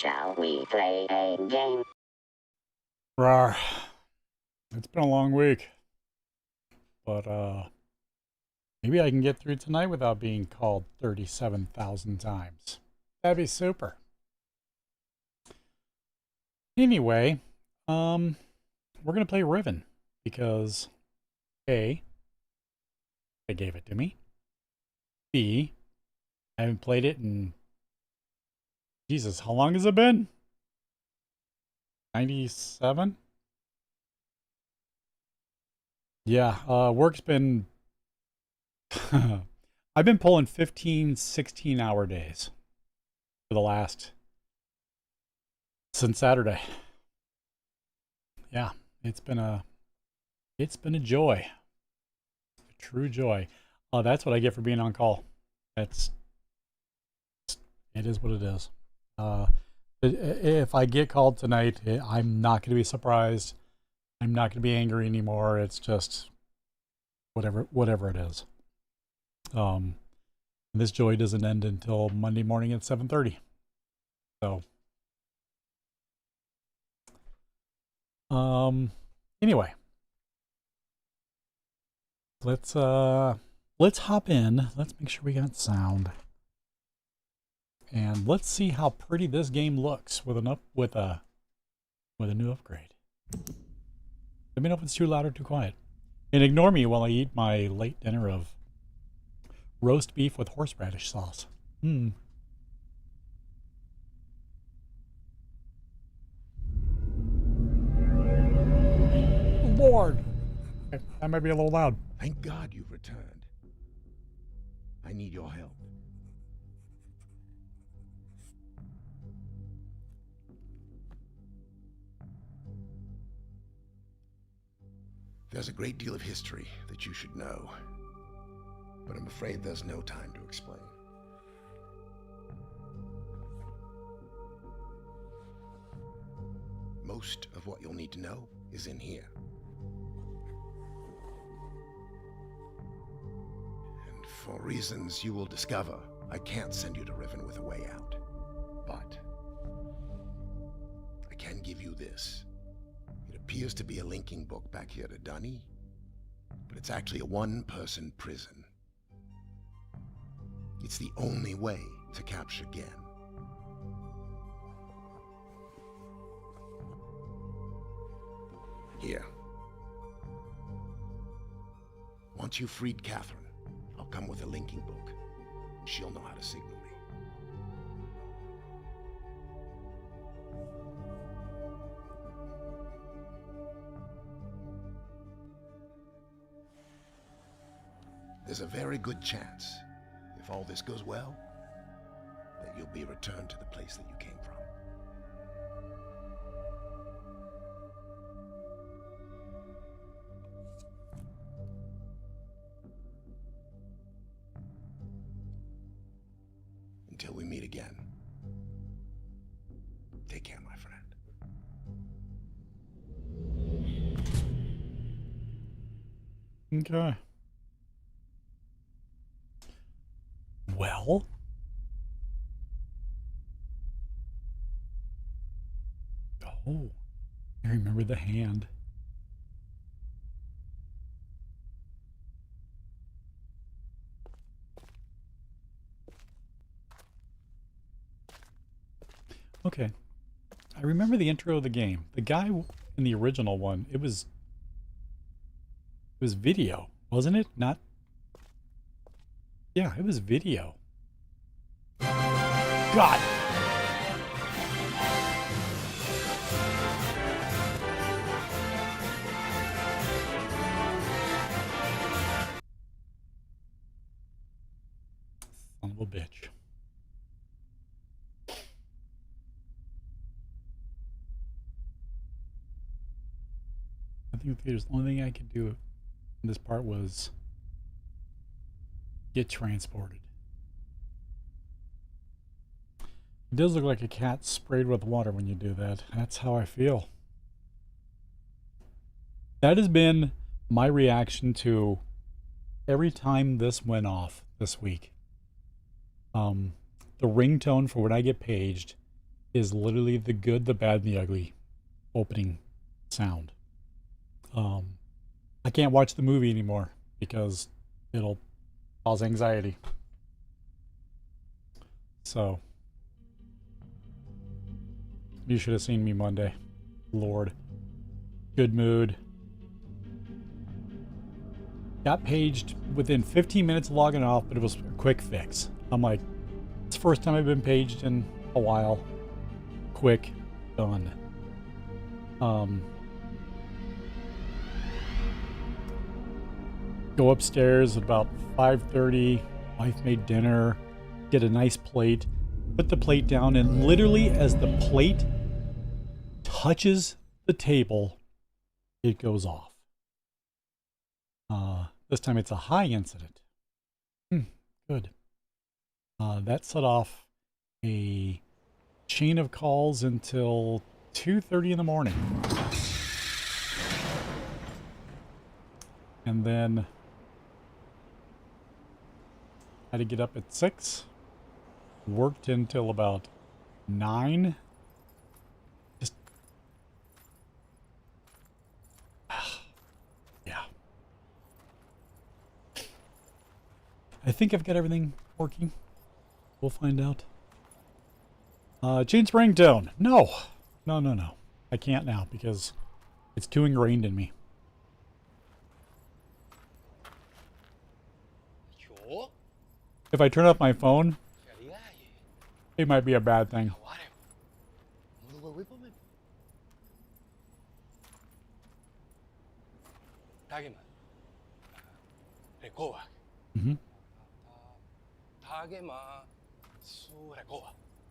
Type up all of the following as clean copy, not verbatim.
Shall we play a game? Rawr. It's been a long week, but maybe I can get through tonight without being called 37,000 times. That'd be super. Anyway, we're gonna play Riven because A, they gave it to me. B, I haven't played it in Jesus, how long has it been? 97? Yeah, work's been I've been pulling 15, 16-hour days for the last since Saturday. Yeah, it's been a joy. A true joy. That's what I get for being on call. It is what it is. If I get called tonight, I'm not going to be surprised. I'm not going to be angry anymore. It's just whatever it is. This joy doesn't end until Monday morning at 7:30. So, anyway, let's hop in. Let's make sure we got sound. And let's see how pretty this game looks with a new upgrade. Let me know if it's too loud or too quiet. And ignore me while I eat my late dinner of roast beef with horseradish sauce. Lord! That might be a little loud. Thank God you've returned. I need your help. There's a great deal of history that you should know, but I'm afraid there's no time to explain. Most of what you'll need to know is in here. And for reasons you will discover, I can't send you to Riven with a way out. But I can give you this. It appears to be a linking book back here to Dunny, but it's actually a one-person prison. It's the only way to capture Gehn. Here. Once you've freed Catherine, I'll come with a linking book. She'll know how to signal me. There's a very good chance, if all this goes well, that you'll be returned to the place that you came from. Until we meet again, take care, my friend. Okay. Well, oh, I remember the hand. Okay, I remember the intro of the game. The guy in the original one, it was video, wasn't it? Not. Yeah, it was video. God. Son of a bitch. I think the only thing I could do in this part was get transported. It does look like a cat sprayed with water when you do that. That's how I feel. That has been my reaction to every time this went off this week. The ringtone for when I get paged is literally the good, the bad, and the ugly opening sound. I can't watch the movie anymore because it'll cause anxiety. So, you should have seen me Monday. Lord. Good mood. Got paged within 15 minutes of logging off, but it was a quick fix. I'm like, it's the first time I've been paged in a while. Quick. Done. Go upstairs at about 5:30. Wife made dinner. Get a nice plate. Put the plate down, and literally as the plate touches the table, it goes off. This time it's a high incident. Good. That set off a chain of calls until 2:30 in the morning. And then had to get up at 6. Worked until about 9. Just yeah. I think I've got everything working. We'll find out. Change ringtone. No. No. I can't now because it's too ingrained in me. If I turn off my phone, it might be a bad thing.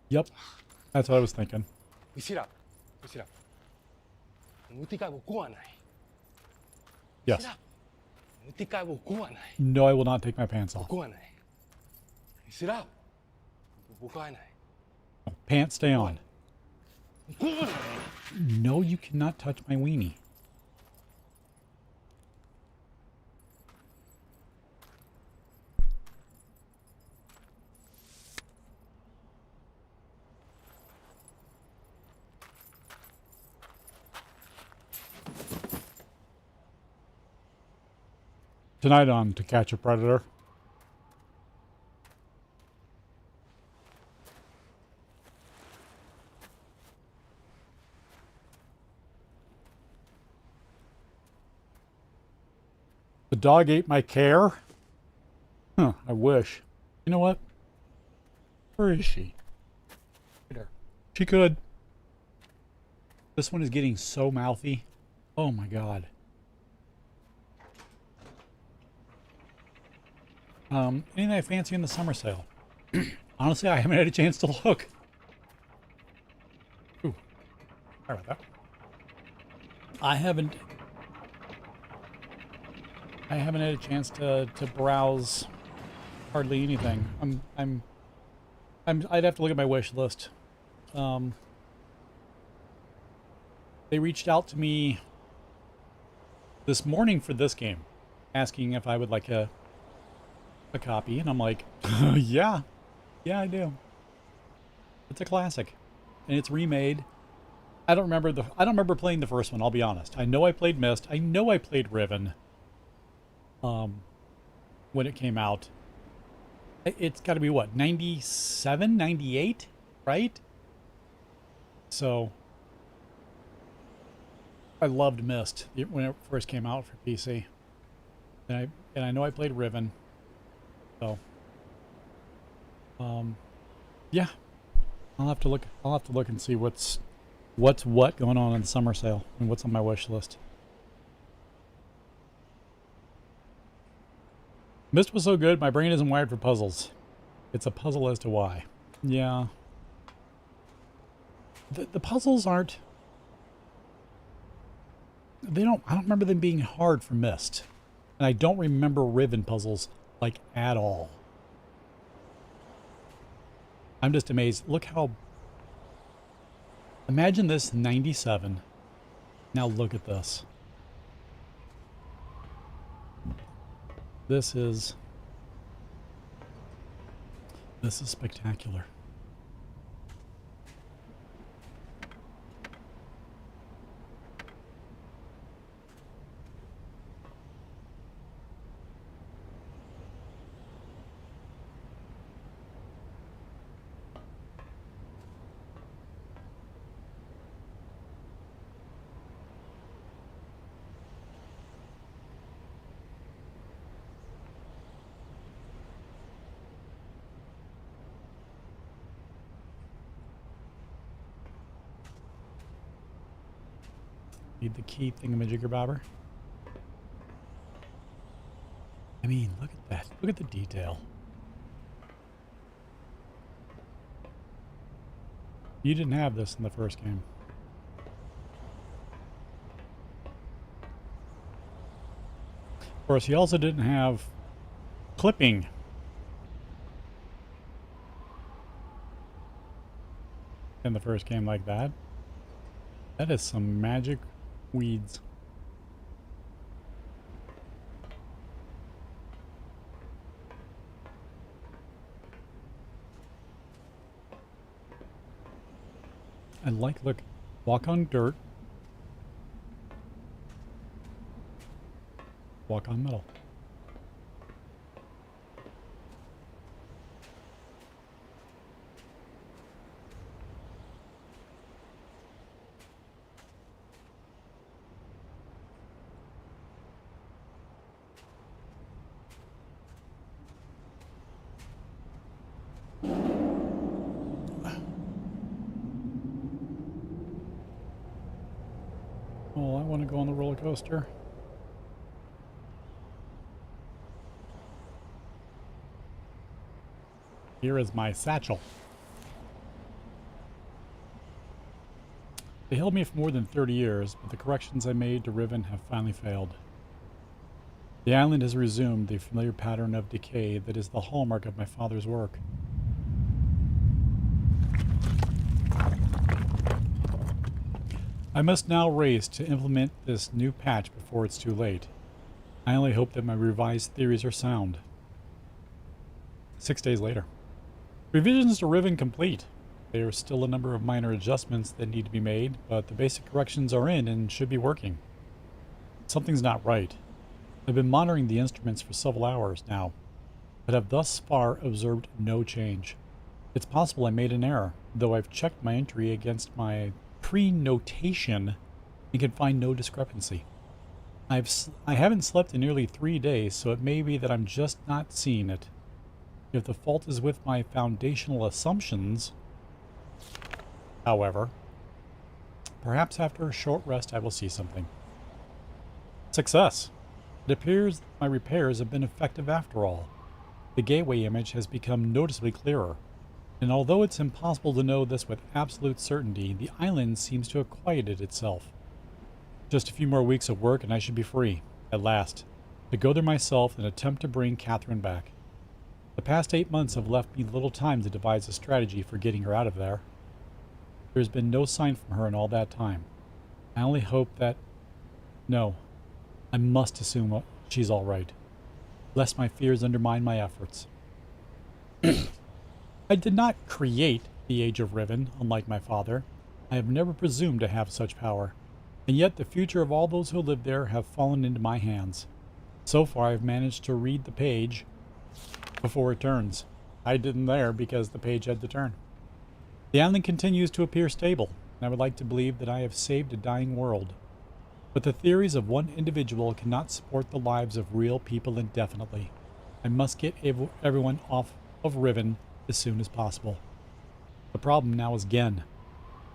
Yep, that's what I was thinking. Yes. No, I will not take my pants off. Pants stay on. No, you cannot touch my weenie. Tonight on To Catch a Predator. The dog ate my care? Huh, I wish. You know what? Where is she? She could. This one is getting so mouthy. Oh my god. Anything I fancy in the summer sale? Honestly, I haven't had a chance to look. Ooh. Sorry about that. I haven't had a chance to browse hardly anything. I'd have to look at my wish list. They reached out to me this morning for this game, asking if I would like a copy, and I'm like, yeah, I do. It's a classic, and it's remade. I don't remember playing the first one. I'll be honest. I know I played Myst. I know I played Riven. When it came out, it's got to be what, 97, 98, right? So I loved Myst when it first came out for PC, and I know I played Riven. So, yeah, I'll have to look and see what's what going on in the summer sale and what's on my wish list. Myst was so good, my brain isn't wired for puzzles. It's a puzzle as to why. Yeah. The puzzles aren't... I don't remember them being hard for Myst. And I don't remember Riven puzzles, like, at all. I'm just amazed. Look how... Imagine this 97. Now look at this. This is spectacular. Need the key thingamajiggerbobber. I mean, look at that. Look at the detail. You didn't have this in the first game. Of course, he also didn't have clipping. In the first game like that. That is some magic weeds. I like, look, walk on dirt. Walk on metal. Oh, I want to go on the roller coaster. Here is my satchel. They held me for more than 30 years, but the corrections I made to Riven have finally failed. The island has resumed the familiar pattern of decay that is the hallmark of my father's work. I must now race to implement this new patch before it's too late. I only hope that my revised theories are sound. 6 days later. Revisions to Riven complete. There are still a number of minor adjustments that need to be made, but the basic corrections are in and should be working. Something's not right. I've been monitoring the instruments for several hours now, but have thus far observed no change. It's possible I made an error, though I've checked my entry against my pre-notation and can find no discrepancy. I haven't slept in nearly 3 days, so it may be that I'm just not seeing it. If the fault is with my foundational assumptions, however, perhaps after a short rest I will see something. Success! It appears my repairs have been effective after all. The gateway image has become noticeably clearer, and although it's impossible to know this with absolute certainty, the island seems to have quieted itself. Just a few more weeks of work and I should be free, at last, to go there myself and attempt to bring Catherine back. The past 8 months have left me little time to devise a strategy for getting her out of there. There's been no sign from her in all that time. I only hope that... No, I must assume she's all right, lest my fears undermine my efforts. I did not create the Age of Riven, unlike my father. I have never presumed to have such power, and yet the future of all those who live there have fallen into my hands. So far I've managed to read the page before it turns. I didn't there because the page had to turn. The island continues to appear stable, and I would like to believe that I have saved a dying world. But the theories of one individual cannot support the lives of real people indefinitely. I must get everyone off of Riven as soon as possible. The problem now is Gehn.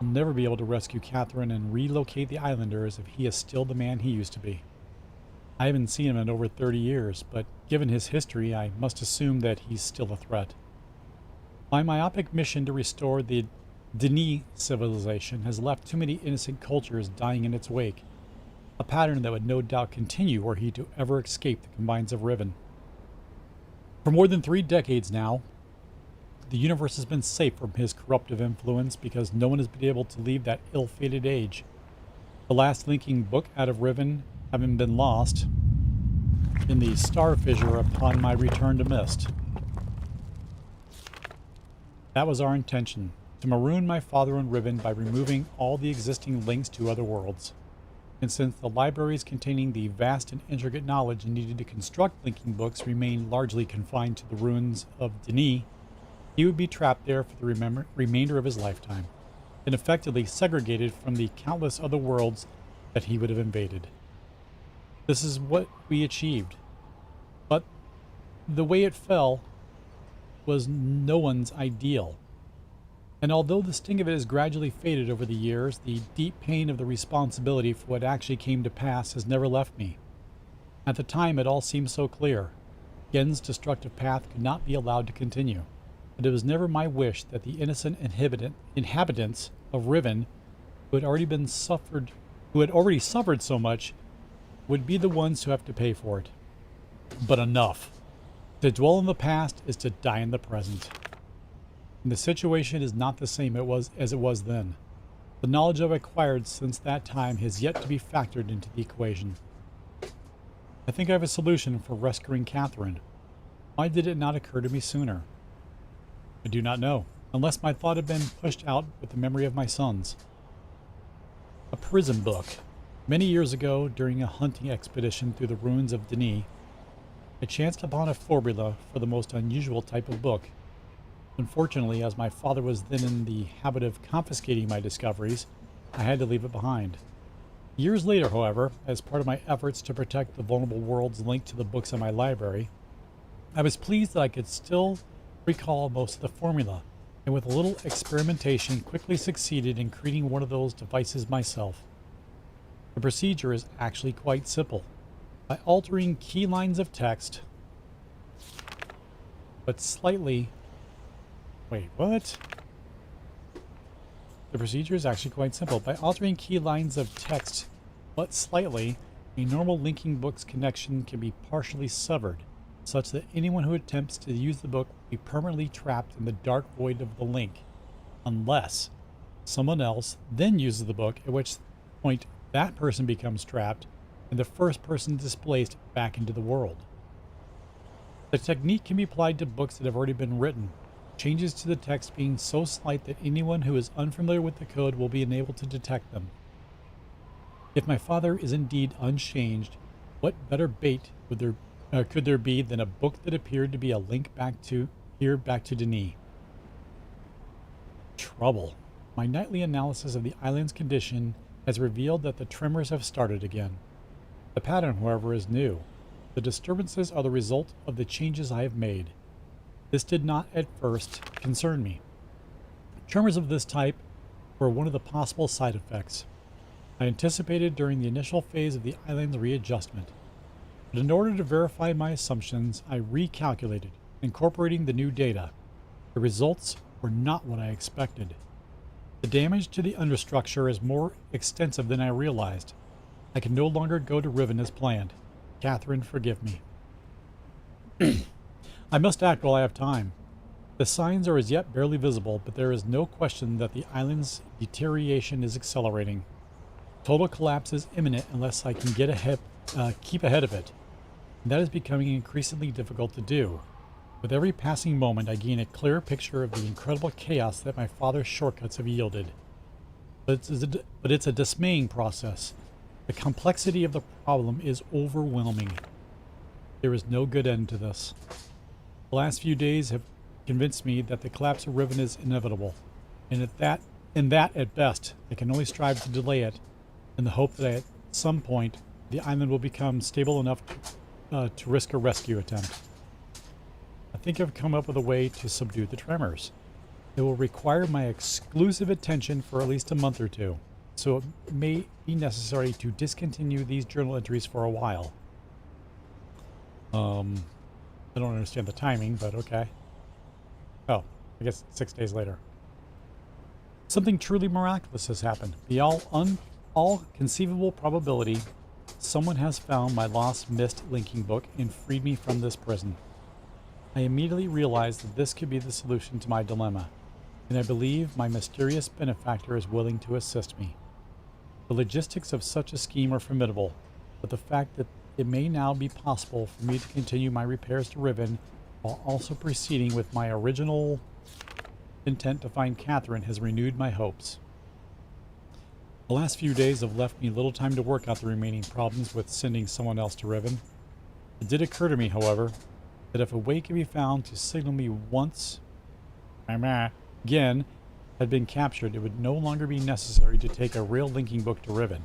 I'll never be able to rescue Catherine and relocate the islanders if he is still the man he used to be. I haven't seen him in over 30 years, but given his history, I must assume that he's still a threat. My myopic mission to restore the Gehn civilization has left too many innocent cultures dying in its wake, a pattern that would no doubt continue were he to ever escape the confines of Riven. For more than 3 decades now, the universe has been safe from his corruptive influence because no one has been able to leave that ill-fated age. The last linking book out of Riven having been lost in the star fissure upon my return to Mist. That was our intention, to maroon my father in Riven by removing all the existing links to other worlds. And since the libraries containing the vast and intricate knowledge needed to construct linking books remain largely confined to the ruins of Gehn, he would be trapped there for the remainder of his lifetime, and effectively segregated from the countless other worlds that he would have invaded. This is what we achieved, but the way it fell was no one's ideal. And although the sting of it has gradually faded over the years, the deep pain of the responsibility for what actually came to pass has never left me. At the time, it all seemed so clear. Gehn's destructive path could not be allowed to continue, but it was never my wish that the innocent inhabitants of Riven, who had already suffered so much, would be the ones who have to pay for it. But enough. To dwell in the past is to die in the present. And the situation is not the same as it was then. The knowledge I've acquired since that time has yet to be factored into the equation. I think I have a solution for rescuing Catherine. Why did it not occur to me sooner? I do not know, unless my thought had been pushed out with the memory of my sons. A prison book. Many years ago, during a hunting expedition through the ruins of Denis, I chanced upon a formula for the most unusual type of book. Unfortunately, as my father was then in the habit of confiscating my discoveries, I had to leave it behind. Years later, however, as part of my efforts to protect the vulnerable worlds linked to the books in my library, I was pleased that I could still recall most of the formula, and with a little experimentation quickly succeeded in creating one of those devices myself. The procedure is actually quite simple. By altering key lines of text, but slightly... Wait, what? The procedure is actually quite simple. By altering key lines of text, but slightly, a normal linking book's connection can be partially severed, such that anyone who attempts to use the book will be permanently trapped in the dark void of the link, unless someone else then uses the book, at which point that person becomes trapped, and the first person displaced back into the world. The technique can be applied to books that have already been written, changes to the text being so slight that anyone who is unfamiliar with the code will be unable to detect them. If my father is indeed unchanged, what better bait could there be than a book that appeared to be a link back to Denis? Trouble. My nightly analysis of the island's condition has revealed that the tremors have started again. The pattern, however, is new. The disturbances are the result of the changes I have made. This did not at first concern me. Tremors of this type were one of the possible side effects I anticipated during the initial phase of the island's readjustment. But in order to verify my assumptions, I recalculated, incorporating the new data. The results were not what I expected. The damage to the understructure is more extensive than I realized. I can no longer go to Riven as planned. Catherine, forgive me. I must act while I have time. The signs are as yet barely visible, but there is no question that the island's deterioration is accelerating. Total collapse is imminent unless I can keep ahead of it. And that is becoming increasingly difficult to do. With every passing moment, I gain a clearer picture of the incredible chaos that my father's shortcuts have yielded. But it's a dismaying process. The complexity of the problem is overwhelming. There is no good end to this. The last few days have convinced me that the collapse of Riven is inevitable, and that at best, I can only strive to delay it in the hope that at some point the island will become stable enough to risk a rescue attempt. I think I've come up with a way to subdue the tremors. It will require my exclusive attention for at least a month or two, so it may be necessary to discontinue these journal entries for a while. I don't understand the timing, but okay. Oh, I guess 6 days later. Something truly miraculous has happened. Beyond all conceivable probability, someone has found my lost missed linking book and freed me from this prison. I immediately realized that this could be the solution to my dilemma, and I believe my mysterious benefactor is willing to assist me. The logistics of such a scheme are formidable, but the fact that it may now be possible for me to continue my repairs to Riven while also proceeding with my original intent to find Catherine has renewed my hopes. The last few days have left me little time to work out the remaining problems with sending someone else to Riven. It did occur to me, however, that if a way could be found to signal me once Gehn had been captured, it would no longer be necessary to take a real linking book to Riven,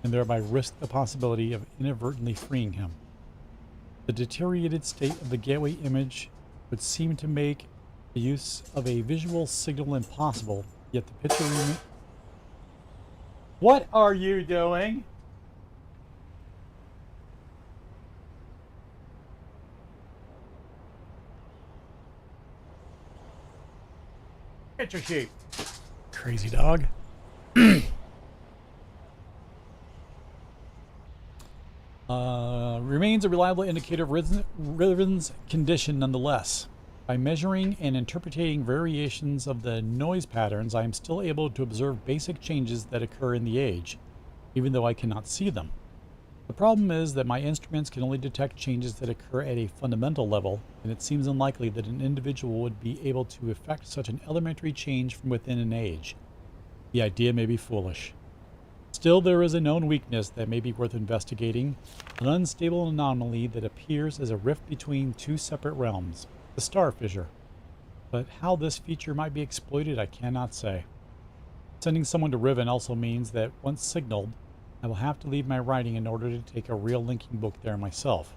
and thereby risk the possibility of inadvertently freeing him. The deteriorated state of the gateway image would seem to make The use of a visual signal impossible, yet the picture What are you doing? Get your sheep. Crazy dog. Remains a reliable indicator of Riven's condition nonetheless. By measuring and interpreting variations of the noise patterns, I am still able to observe basic changes that occur in the age, even though I cannot see them. The problem is that my instruments can only detect changes that occur at a fundamental level, and it seems unlikely that an individual would be able to effect such an elementary change from within an age. The idea may be foolish. Still, there is a known weakness that may be worth investigating, an unstable anomaly that appears as a rift between two separate realms, the star fissure. But how this feature might be exploited, I cannot say. Sending someone to Riven also means that once signaled, I will have to leave my writing in order to take a real linking book there myself.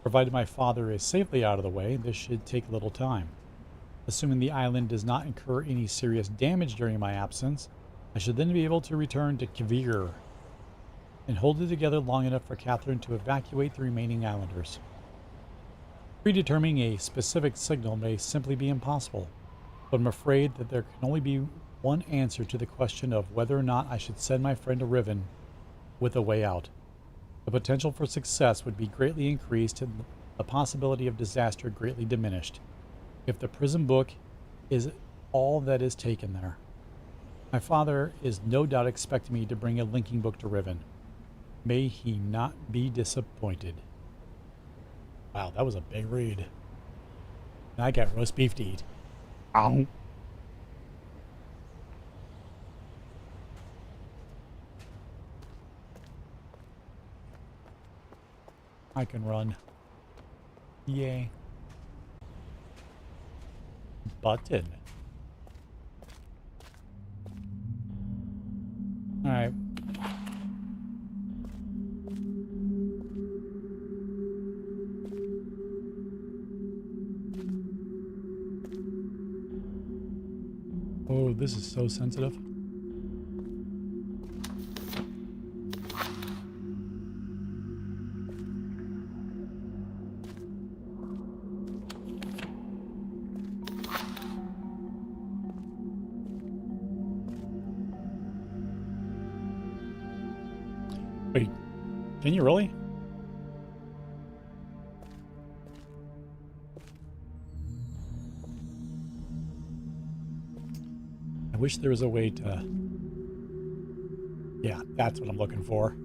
Provided my father is safely out of the way, this should take little time. Assuming the island does not incur any serious damage during my absence, I should then be able to return to Kavir and hold it together long enough for Catherine to evacuate the remaining islanders. Predetermining a specific signal may simply be impossible, but I'm afraid that there can only be one answer to the question of whether or not I should send my friend to Riven with a way out. The potential for success would be greatly increased and the possibility of disaster greatly diminished if the prison book is all that is taken there. My father is no doubt expecting me to bring a linking book to Riven. May he not be disappointed. Wow, that was a big read. And I got roast beef to eat. Ow. I can run. Yay. Button. Alright. Oh, this is so sensitive. Wait, can you really? I wish there was a way to... Yeah, that's what I'm looking for.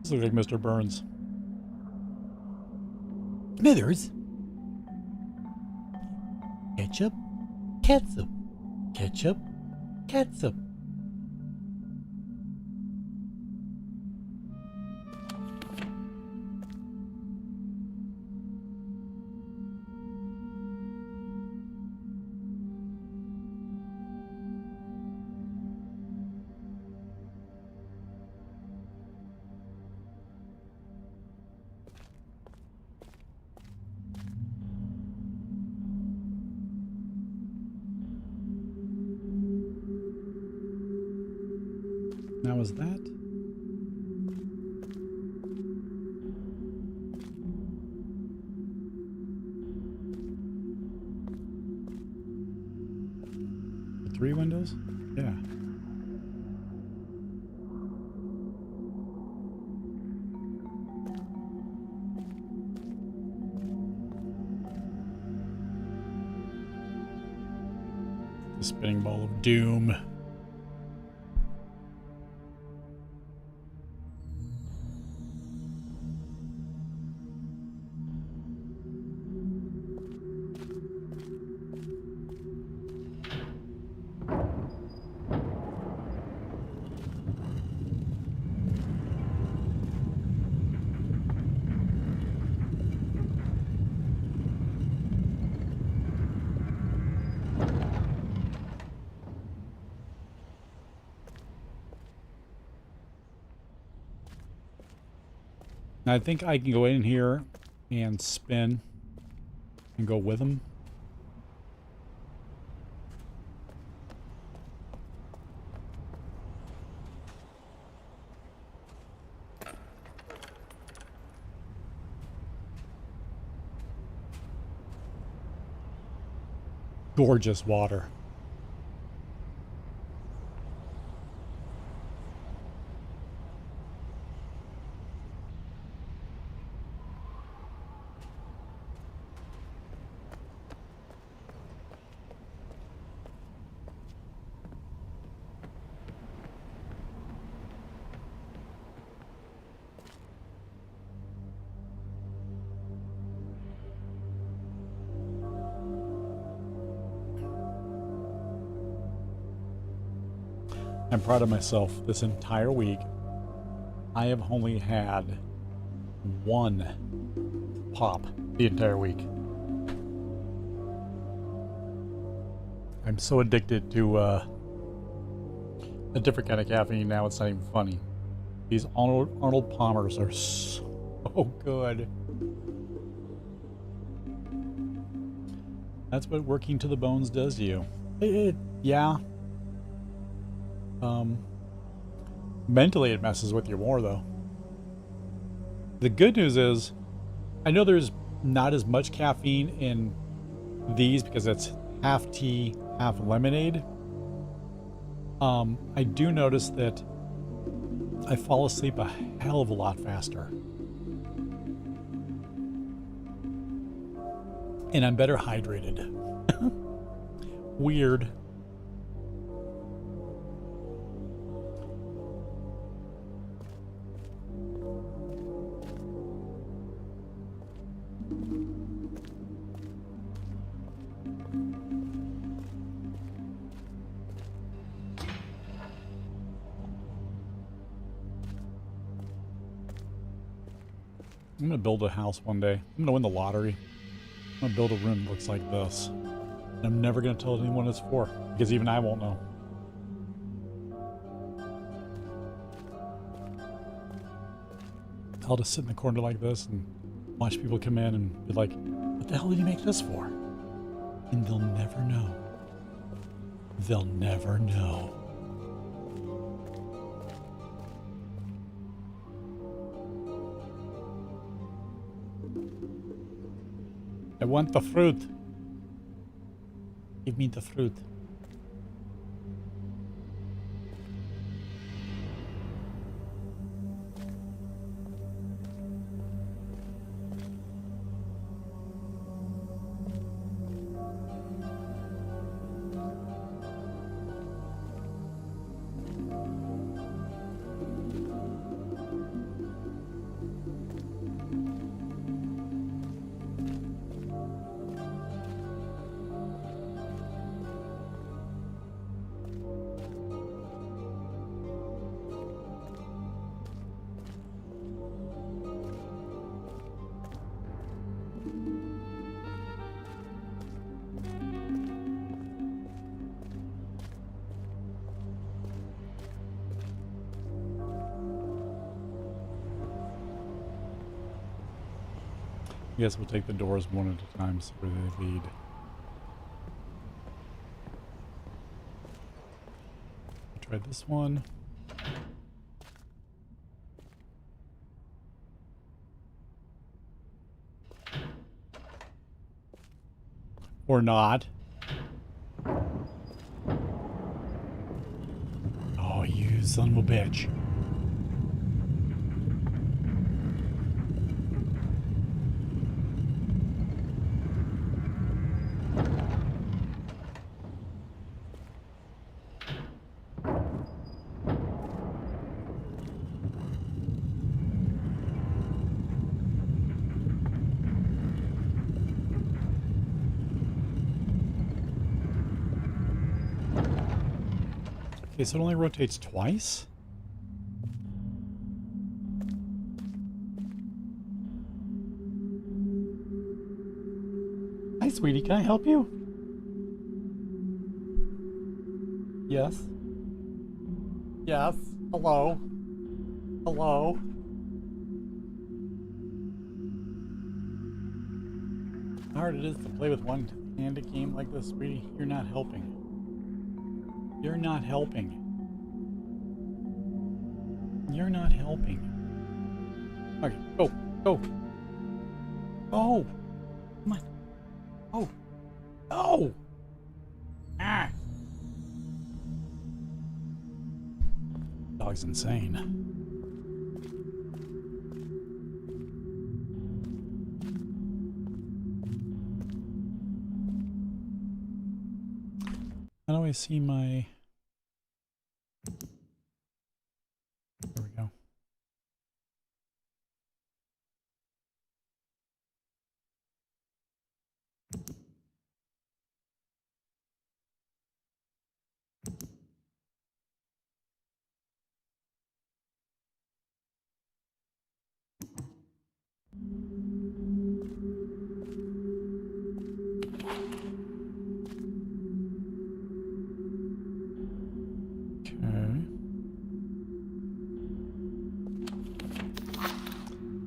This looks like Mr. Burns. Smithers? Ketchup? Catsup. Ketchup? Catsup. Now is that? The 3 windows? Yeah. The spinning ball of doom. I think I can go in here and spin and go with them. Gorgeous water. I'm proud of myself. This entire week, I have only had one pop the entire week. I'm so addicted to a different kind of caffeine now, it's not even funny. These Arnold Palmers are so good. That's what working to the bones does to you. Yeah. Mentally it messes with you more though. The good news is, I know there's not as much caffeine in these because it's half tea, half lemonade. I do notice that I fall asleep a hell of a lot faster. And I'm better hydrated. Weird. I'm gonna build a house one day. I'm gonna win the lottery. I'm gonna build a room that looks like this. And I'm never gonna tell anyone it's for, because even I won't know. I'll just sit in the corner like this and watch people come in and be like, what the hell did you make this for? And they'll never know. They'll never know. I want the fruit. Give me the fruit. I guess we'll take the doors one at a time, see where they lead. Try this one. Or not. Oh, you son of a bitch. Okay, so it only rotates twice? Hi, sweetie, can I help you? Yes? Yes? Hello? Hello? how hard it is to play with one hand a game like this, sweetie. You're not helping. You're not helping. You're not helping. Okay, go, go. Oh, come on. Oh, oh. Ah. Dog's insane. How do I see my... There we go.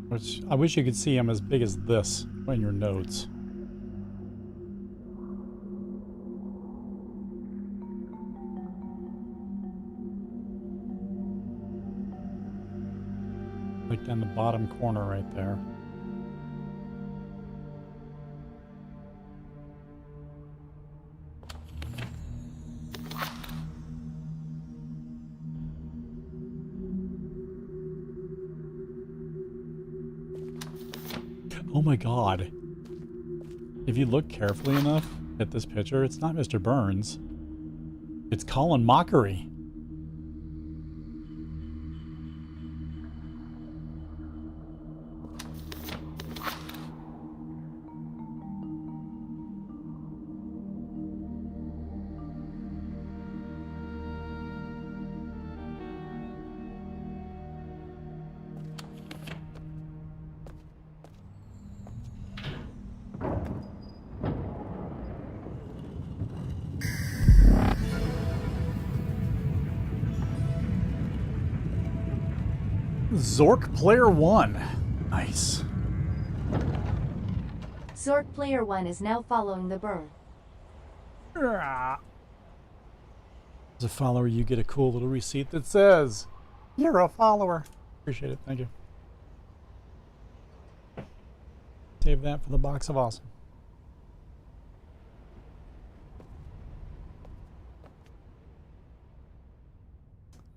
Which, I wish you could see them as big as this in your nodes. Like down the bottom corner right there. Oh my god. If you look carefully enough at this picture, it's not Mr. Burns. It's Colin Mockery. Zork Player 1. Nice. Zork Player 1 is now following the burn. As a follower, you get a cool little receipt that says, "You're a follower." Appreciate it. Thank you. Save that for the box of awesome.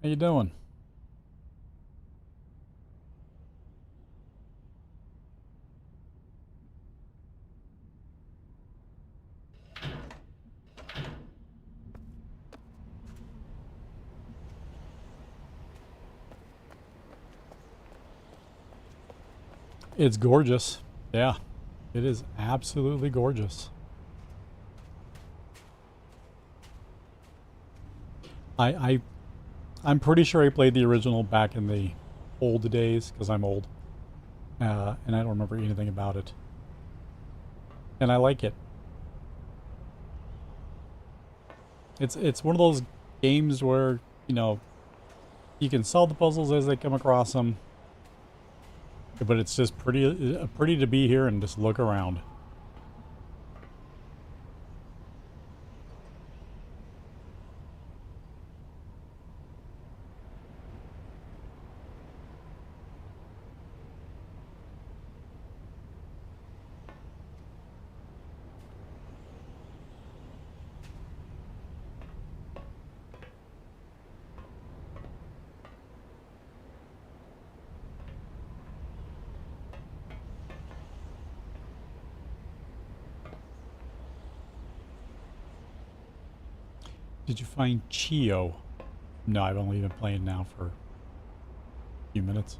How you doing? It's gorgeous. Yeah, it is absolutely gorgeous. I'm pretty sure I played the original back in the old days, because I'm old. And I don't remember anything about it. And I like it. It's one of those games where, you know, you can solve the puzzles as they come across them. But it's just pretty to be here and just look around. Did you find Chio? No, I've only been playing now for a few minutes.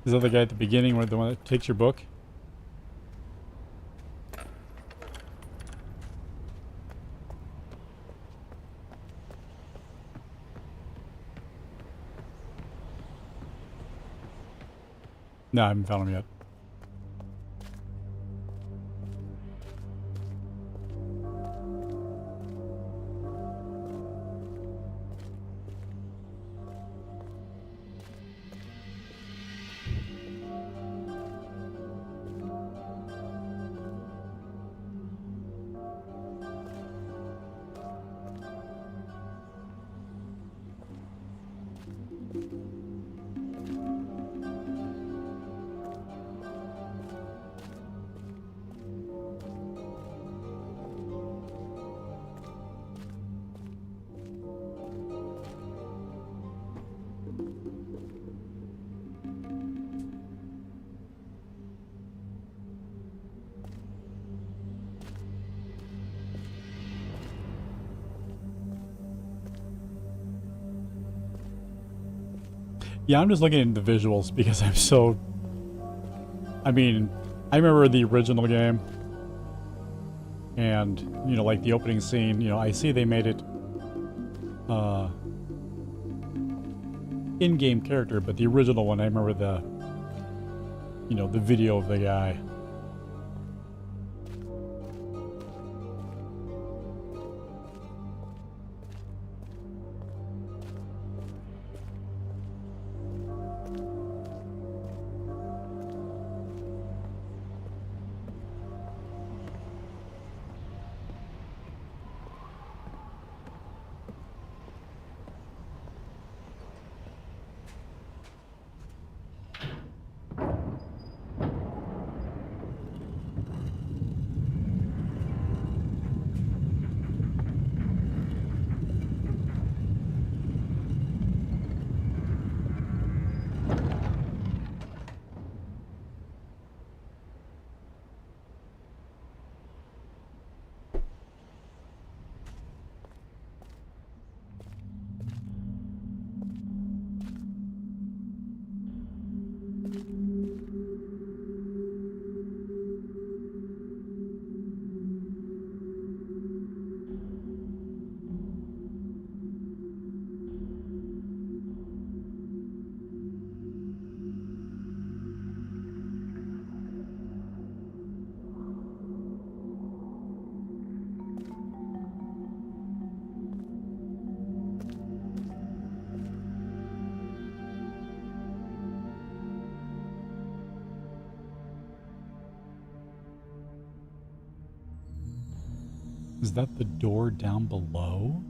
Is that the guy at the beginning, or the one that takes your book? No, I haven't found him yet. Yeah, I'm just looking at the visuals because I'm so... I mean, I remember the original game. And, you know, like the opening scene, you know, I see they made it in-game character, but the original one, I remember the, you know, the video of the guy. Is that the door down below?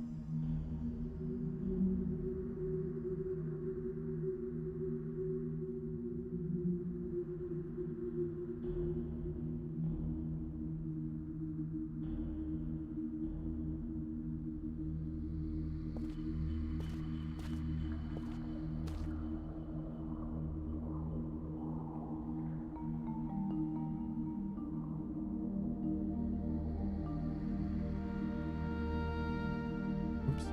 Oops.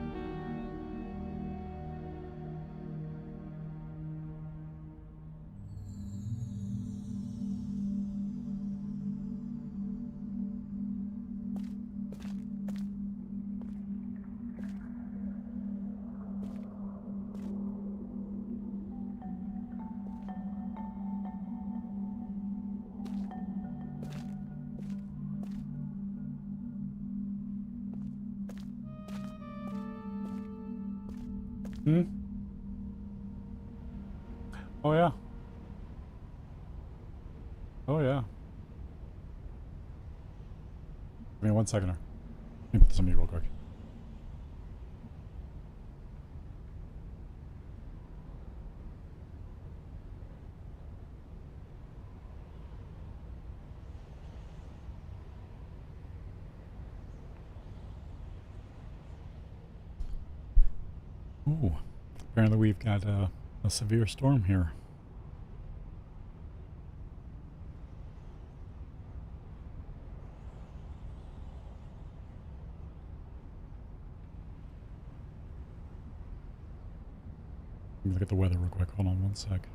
Hmm? Oh, yeah. Oh, yeah. Give me 1 second. Let me put this on mute real quick. Ooh. Apparently we've got a severe storm here. Let me look at the weather real quick. Hold on 1 sec.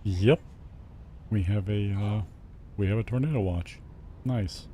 Yep. We have a tornado watch. Nice.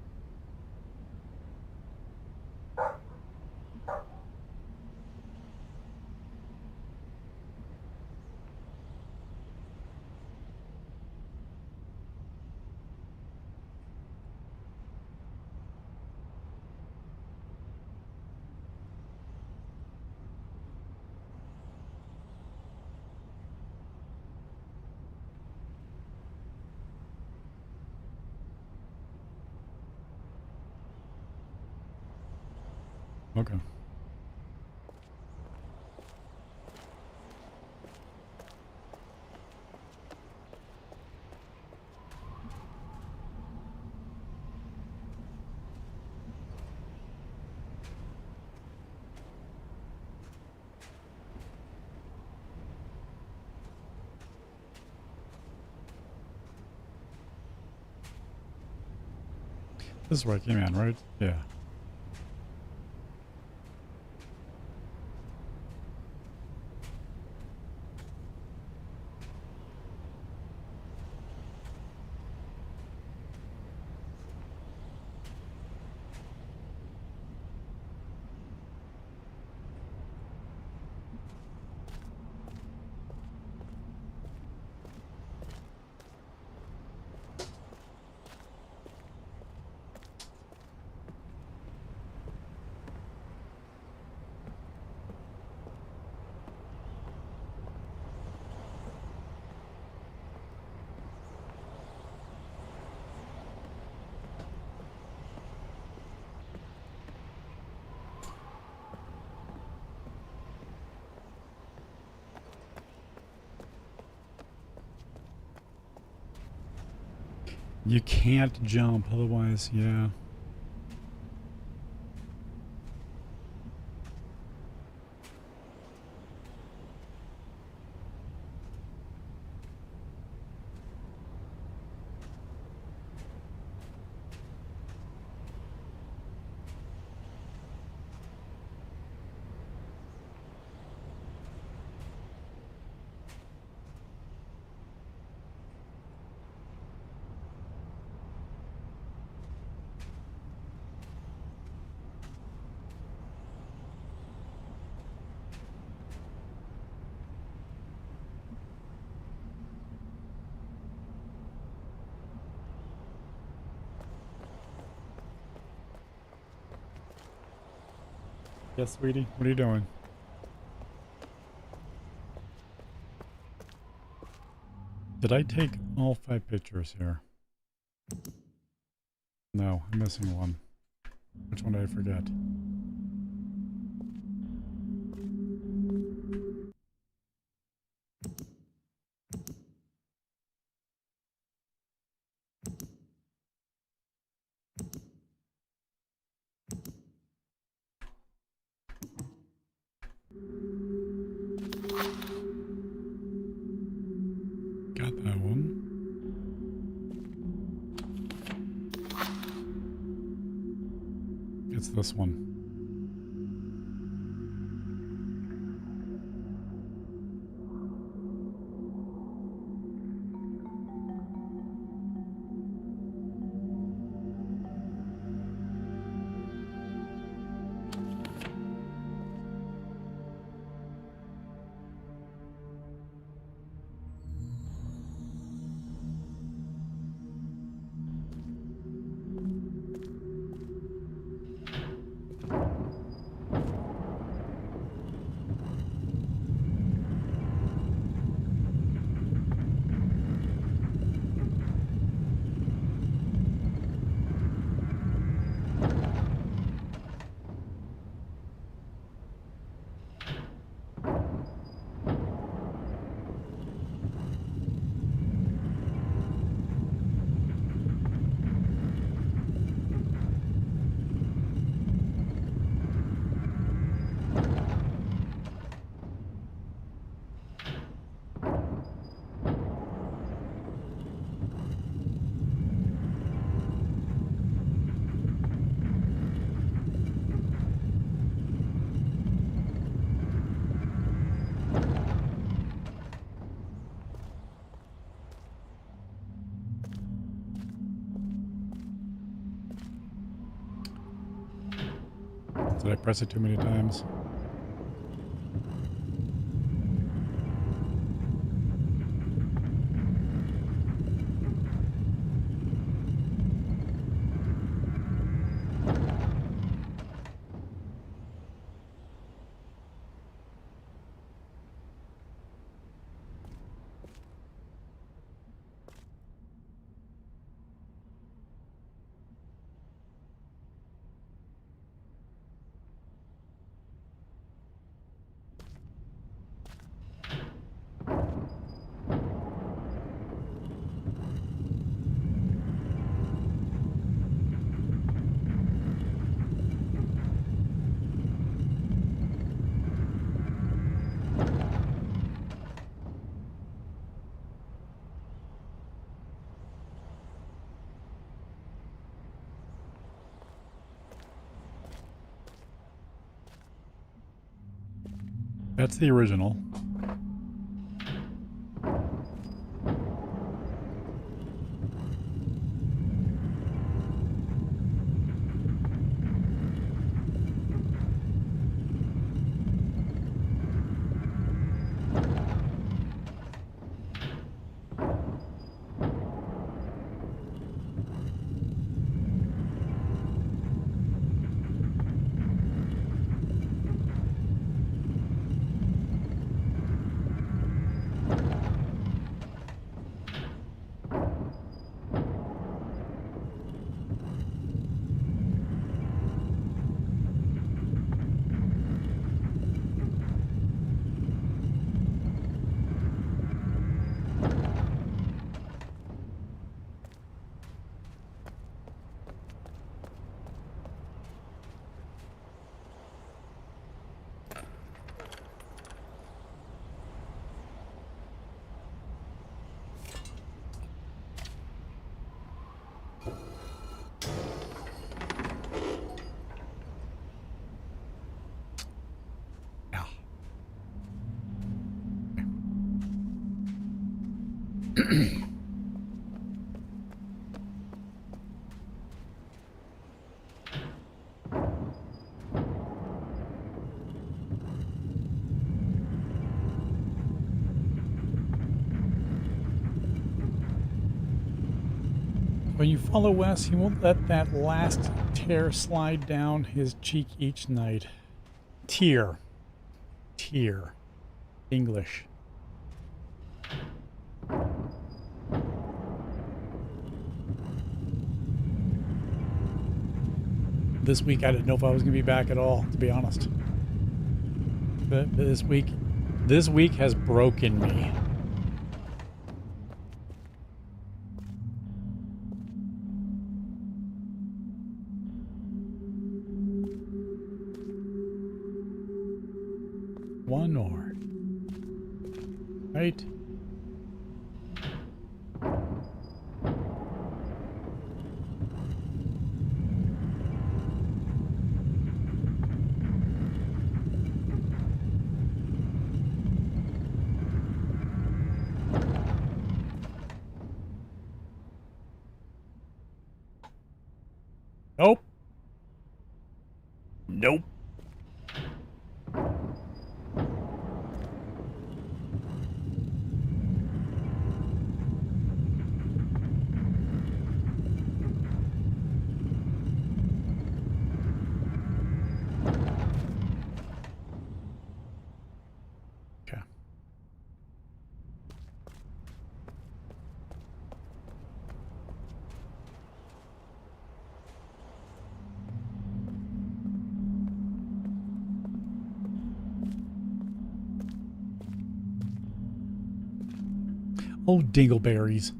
Okay. This is where I came in, right? Yeah. You can't jump, otherwise, yeah. Yes, sweetie. What are you doing? Did I take all 5 pictures here? No, I'm missing one. Which one did I forget? Got that one. It's this one. press it too many times. That's the original. When you follow Wes, he won't let that last tear slide down his cheek each night. Tear. Tear. English. This week I didn't know if I was going to be back at all, to be honest. But this week has broken me. One more. Right? Nope. Nope. Okay. Oh, dingleberries.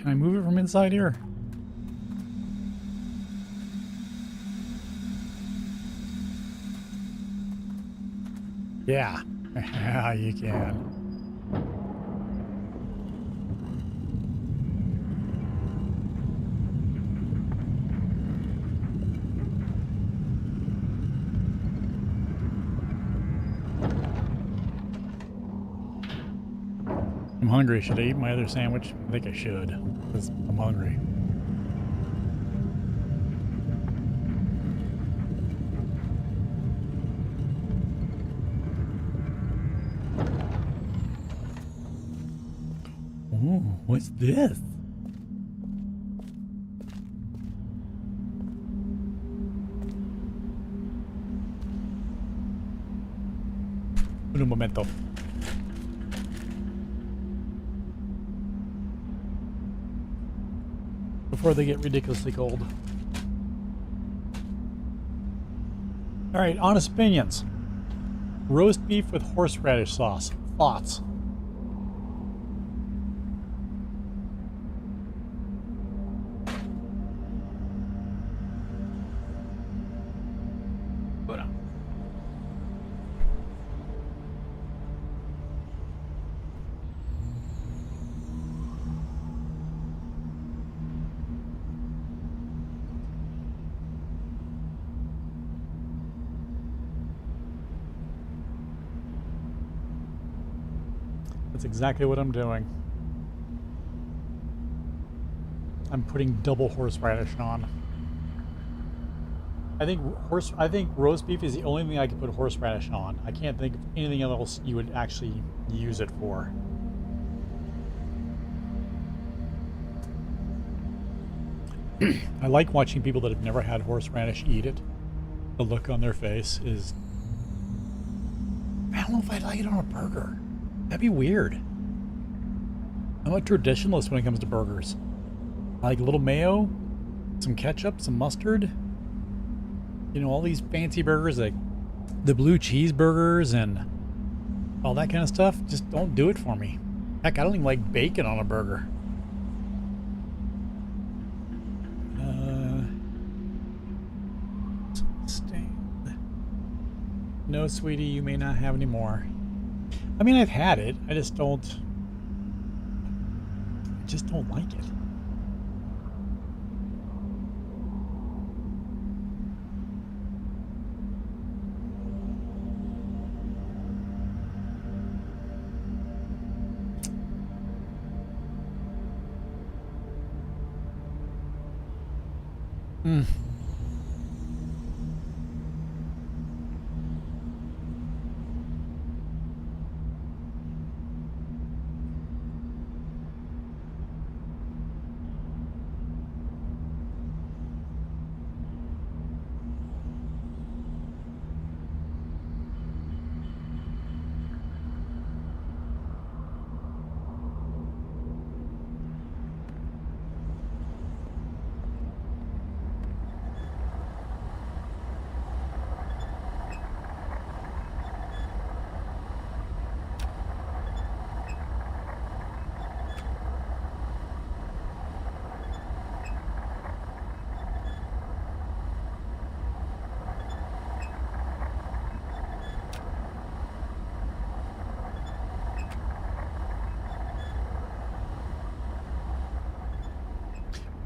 Can I move it from inside here? Yeah. Yeah, you can. I'm hungry. Should I eat my other sandwich? I think I should, because I'm hungry. Ooh, what's this? Un momento. Before they get ridiculously cold. Alright, honest opinions. Roast beef with horseradish sauce. Thoughts? That's exactly what I'm doing. I'm putting double horseradish on. I think roast beef is the only thing I can put horseradish on. I can't think of anything else you would actually use it for. I like watching people that have never had horseradish eat it. The look on their face is... I don't know if I'd like it on a burger. That'd be weird. I'm a traditionalist when it comes to burgers. I like a little mayo, some ketchup, some mustard. You know, all these fancy burgers, like the blue cheeseburgers and all that kind of stuff. Just don't do it for me. Heck, I don't even like bacon on a burger. No, sweetie, you may not have any more. I mean, I've had it. I just don't like it.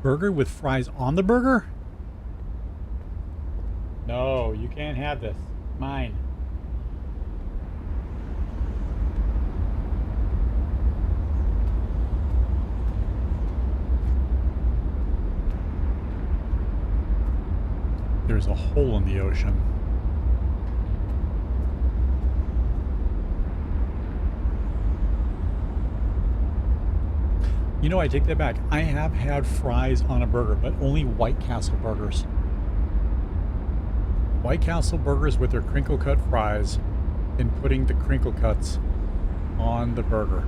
Burger with fries on the burger? No, you can't have this. Mine. There's a hole in the ocean. You know, I take that back. I have had fries on a burger, but only White Castle burgers. White Castle burgers with their crinkle cut fries and putting the crinkle cuts on the burger.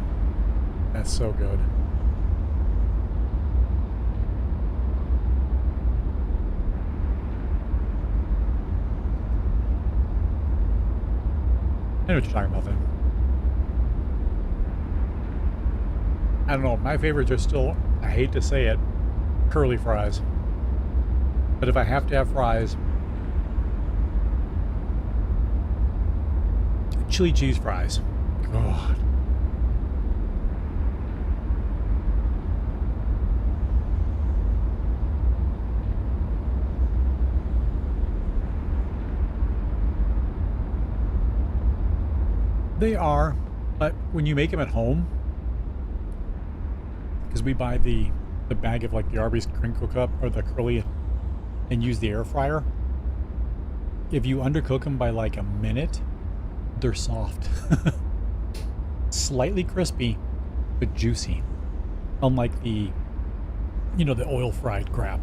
That's so good. I know what you're talking about then. I don't know, my favorites are still I hate to say it, curly fries. But if I have to have fries, chili cheese fries. God. They are, but when you make them at home, because we buy the bag of like the Arby's crinkle cup or the curly and use the air fryer, if you undercook them by like a minute, they're soft. Slightly crispy, but juicy. Unlike the, you know, the oil fried crap.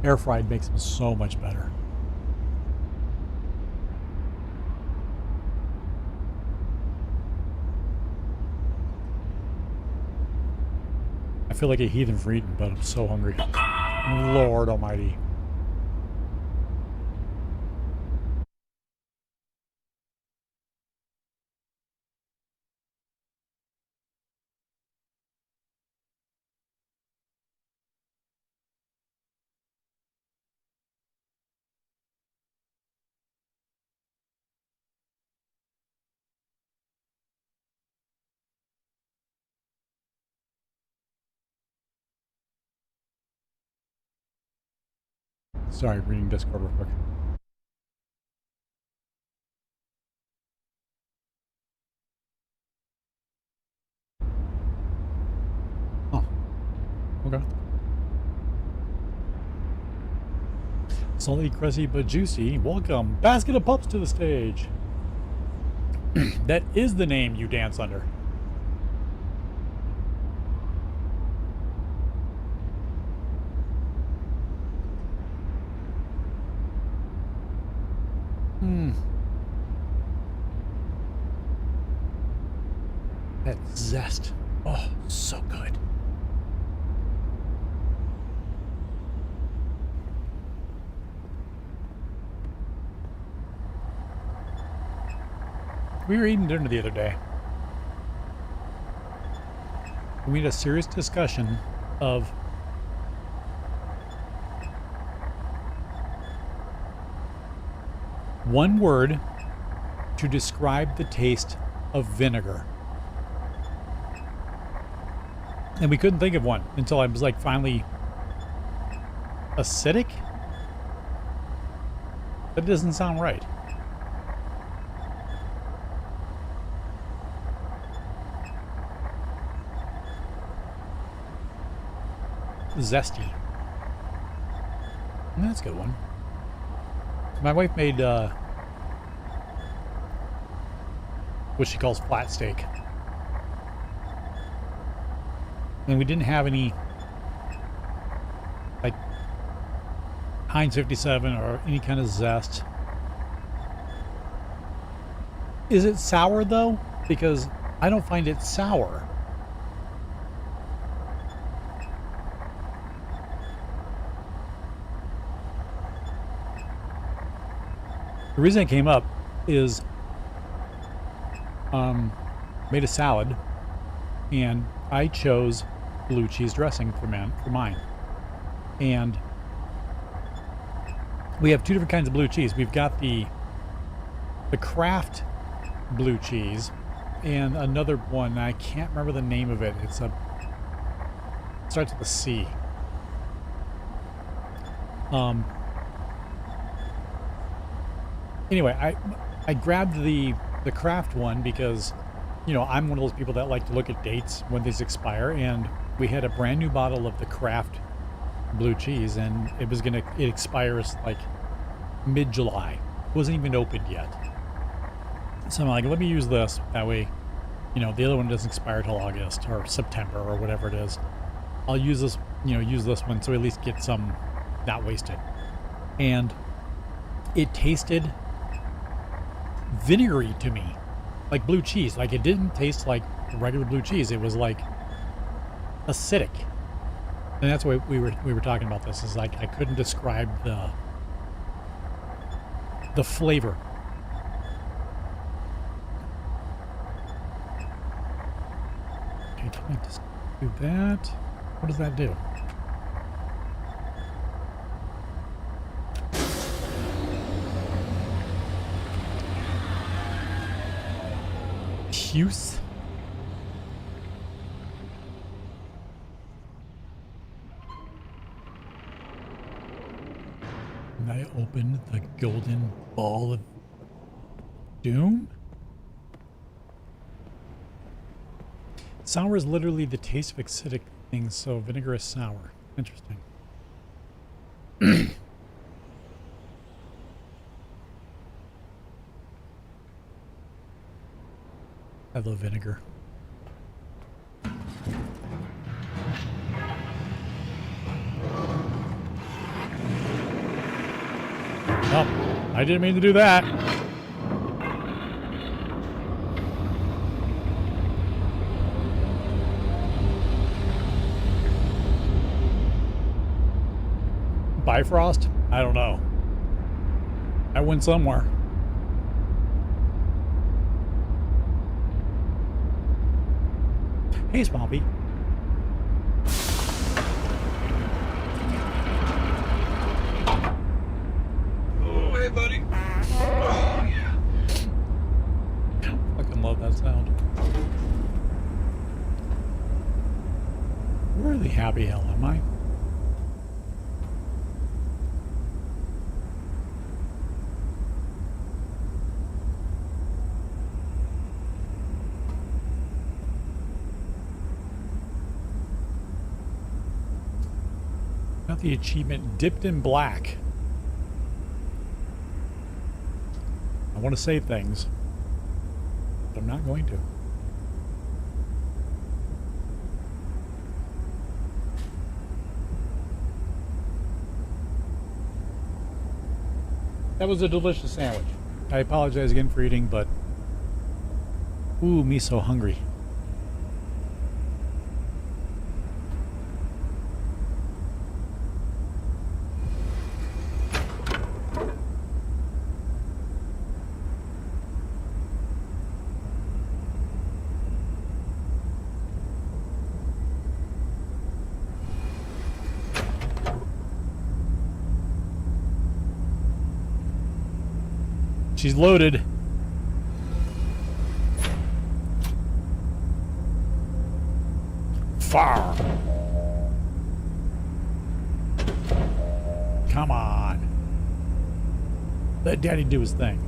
Air fried makes them so much better. I feel like a heathen for eating, but I'm so hungry. Lord almighty. Sorry, reading Discord real quick. Oh, okay. Salty, crusty, but juicy. Welcome, Basket of Pups, to the stage. That is the name you dance under. That zest. Oh, so good. We were eating dinner the other day. We had a serious discussion of one word to describe the taste of vinegar. And we couldn't think of one until I was like finally acidic? That doesn't sound right. Zesty. That's a good one. My wife made what she calls flat steak. And we didn't have any like Heinz 57 or any kind of zest. Is it sour though? Because I don't find it sour. The reason it came up is made a salad and I chose blue cheese dressing for mine. And we have two different kinds of blue cheese. We've got the Kraft blue cheese and another one. I can't remember the name of it. It starts with a C. Anyway, I grabbed the Kraft one because, you know, I'm one of those people that like to look at dates when these expire, and we had a brand new bottle of the Kraft blue cheese, and it expires like mid-July. It wasn't even opened yet. So I'm like, let me use this. That way, you know, the other one doesn't expire till August or September or whatever it is. I'll use this, use this one so at least get some not wasted. And it tasted vinegary to me, like blue cheese. Like it didn't taste like regular blue cheese. It was like acidic. And that's why we were talking about this, is like I couldn't describe the flavor. Okay, can I just do that? What does that do? Puce? And I opened the golden ball of doom? Sour is literally the taste of acidic things, so vinegar is sour. Interesting. I love vinegar. Oh, I didn't mean to do that. Bifrost? I don't know. I went somewhere. Hey, Swampy. Oh, hey, buddy. Oh, yeah. Fucking love that sound. Where the happy hell am I? Got the achievement dipped in black. I want to save things, but I'm not going to. That was a delicious sandwich. I apologize again for eating, but ooh, me so hungry. She's loaded. Far. Come on. Let Daddy do his thing.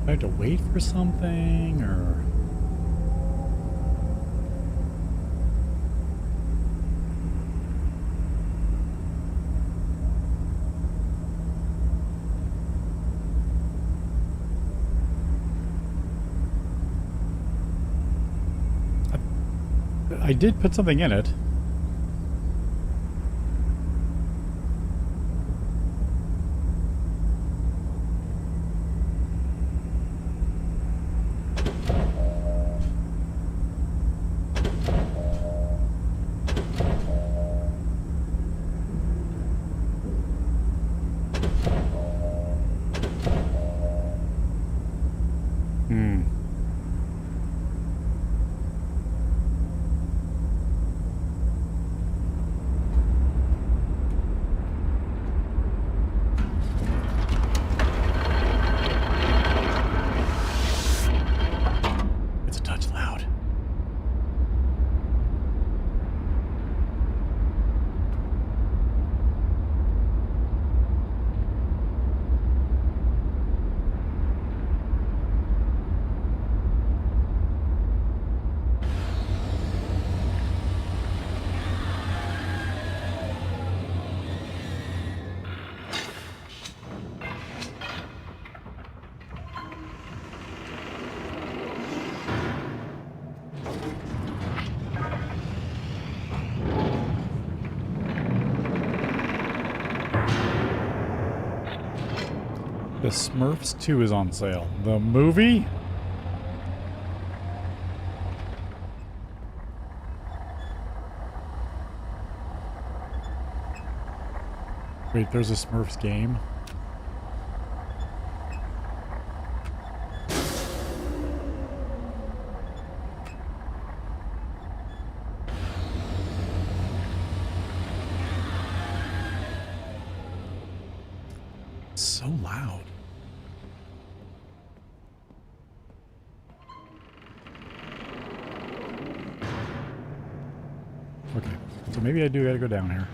I have to wait for something, or... I did put something in it. The Smurfs 2 is on sale. The movie? Wait, there's a Smurfs game? It's so loud. Okay, so maybe I do gotta go down here.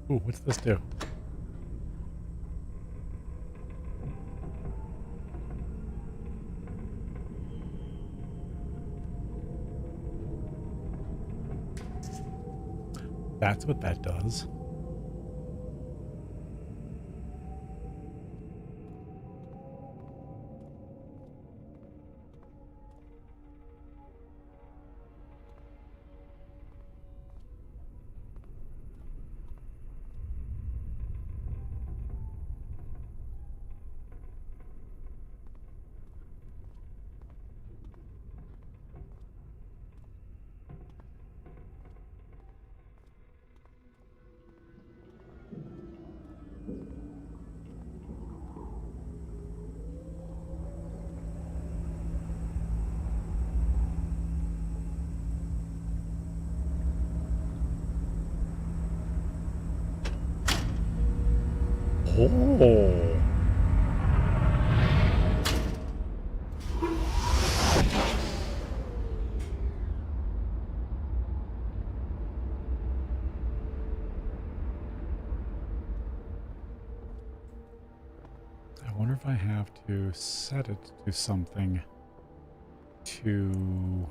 Ooh, what's this do? That's what that does. Oh. I wonder if I have to set it to something to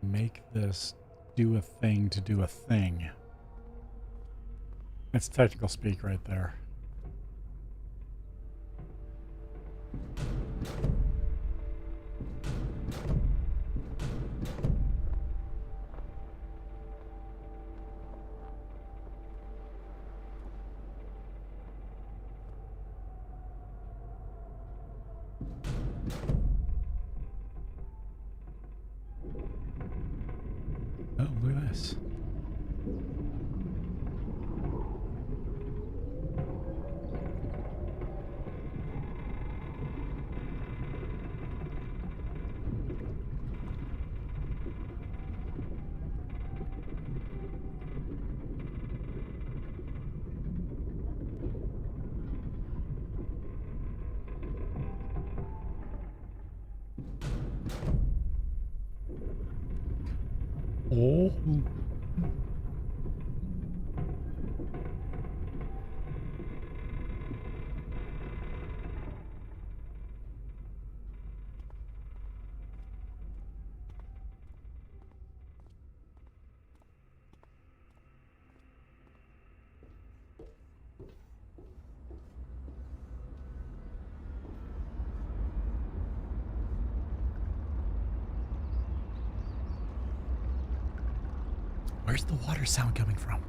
make this do a thing to do a thing. That's technical speak right there. Oh, look at this. Oh. Where's the water sound coming from?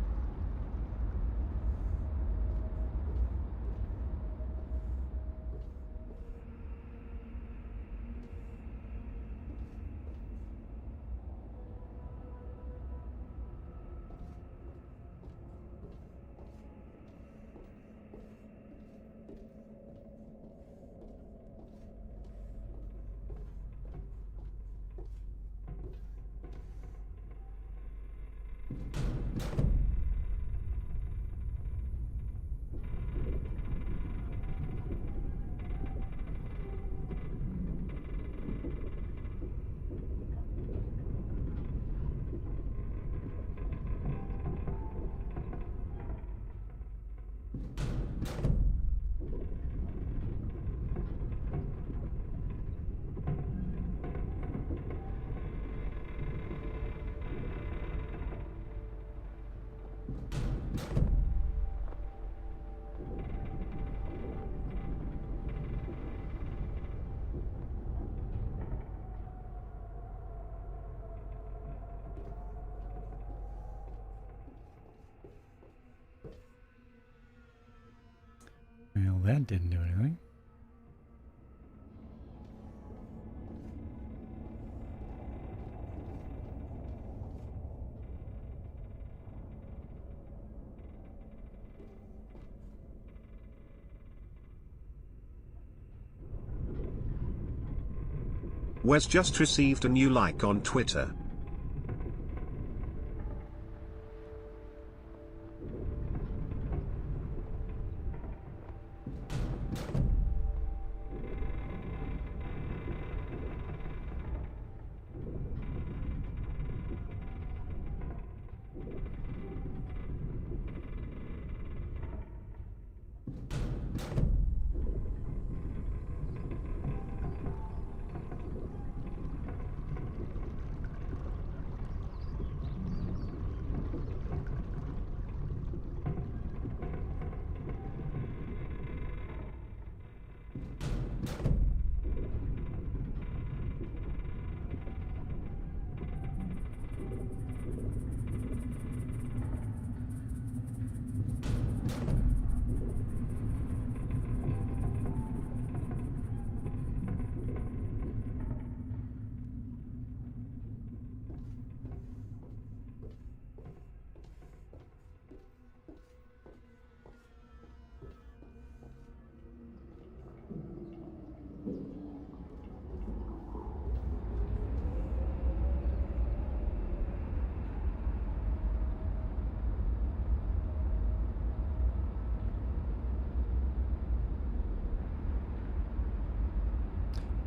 that didn't do anything. Wes just received a new like on Twitter.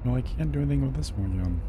No, I can't do anything with this one again.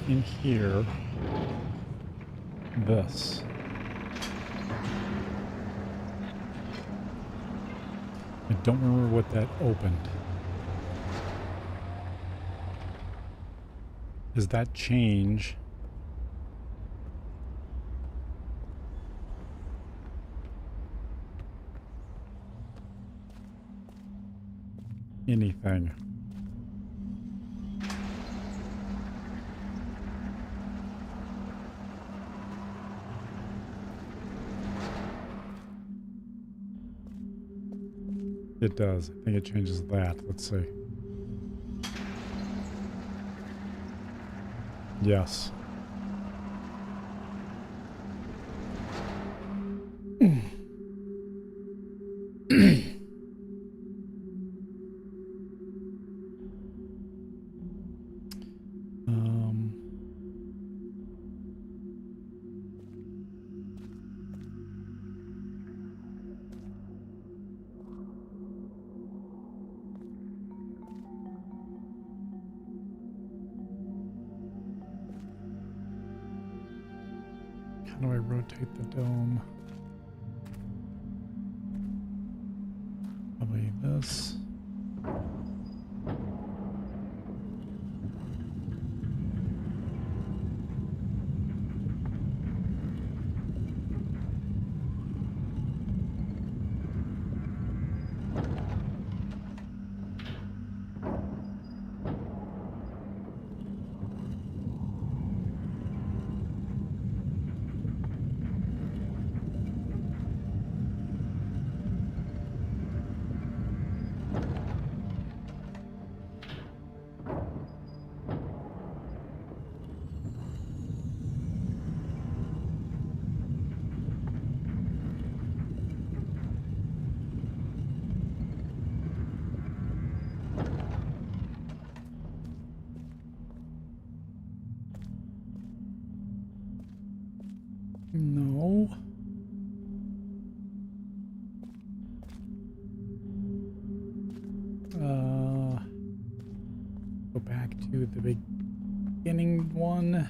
In here, this. I don't remember what that opened. Does that change anything? It does. I think it changes that. Let's see. Yes. How do I rotate the dome? Probably this. back to the beginning one.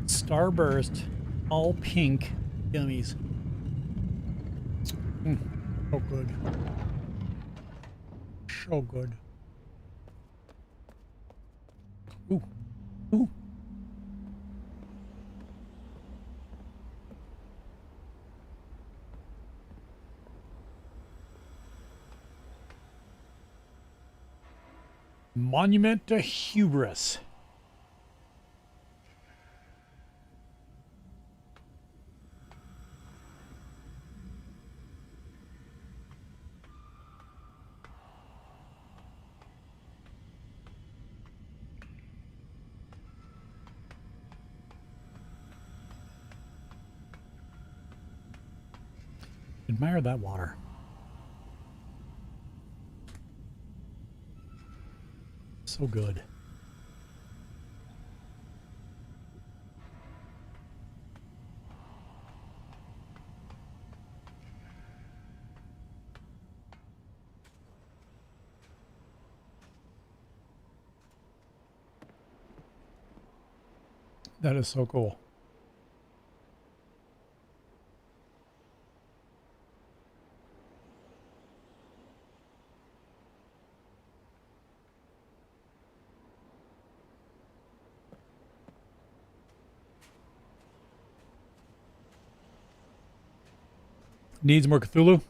Starburst, all pink gummies. So good. So good. Ooh. Ooh. Monument to Hubris. Admire that water. So good. That is so cool. Needs more Cthulhu?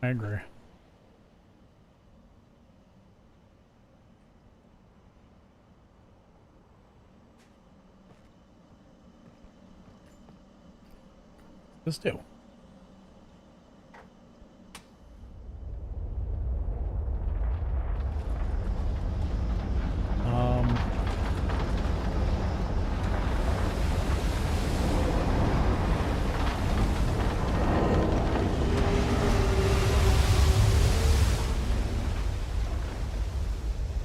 I agree. Let's do.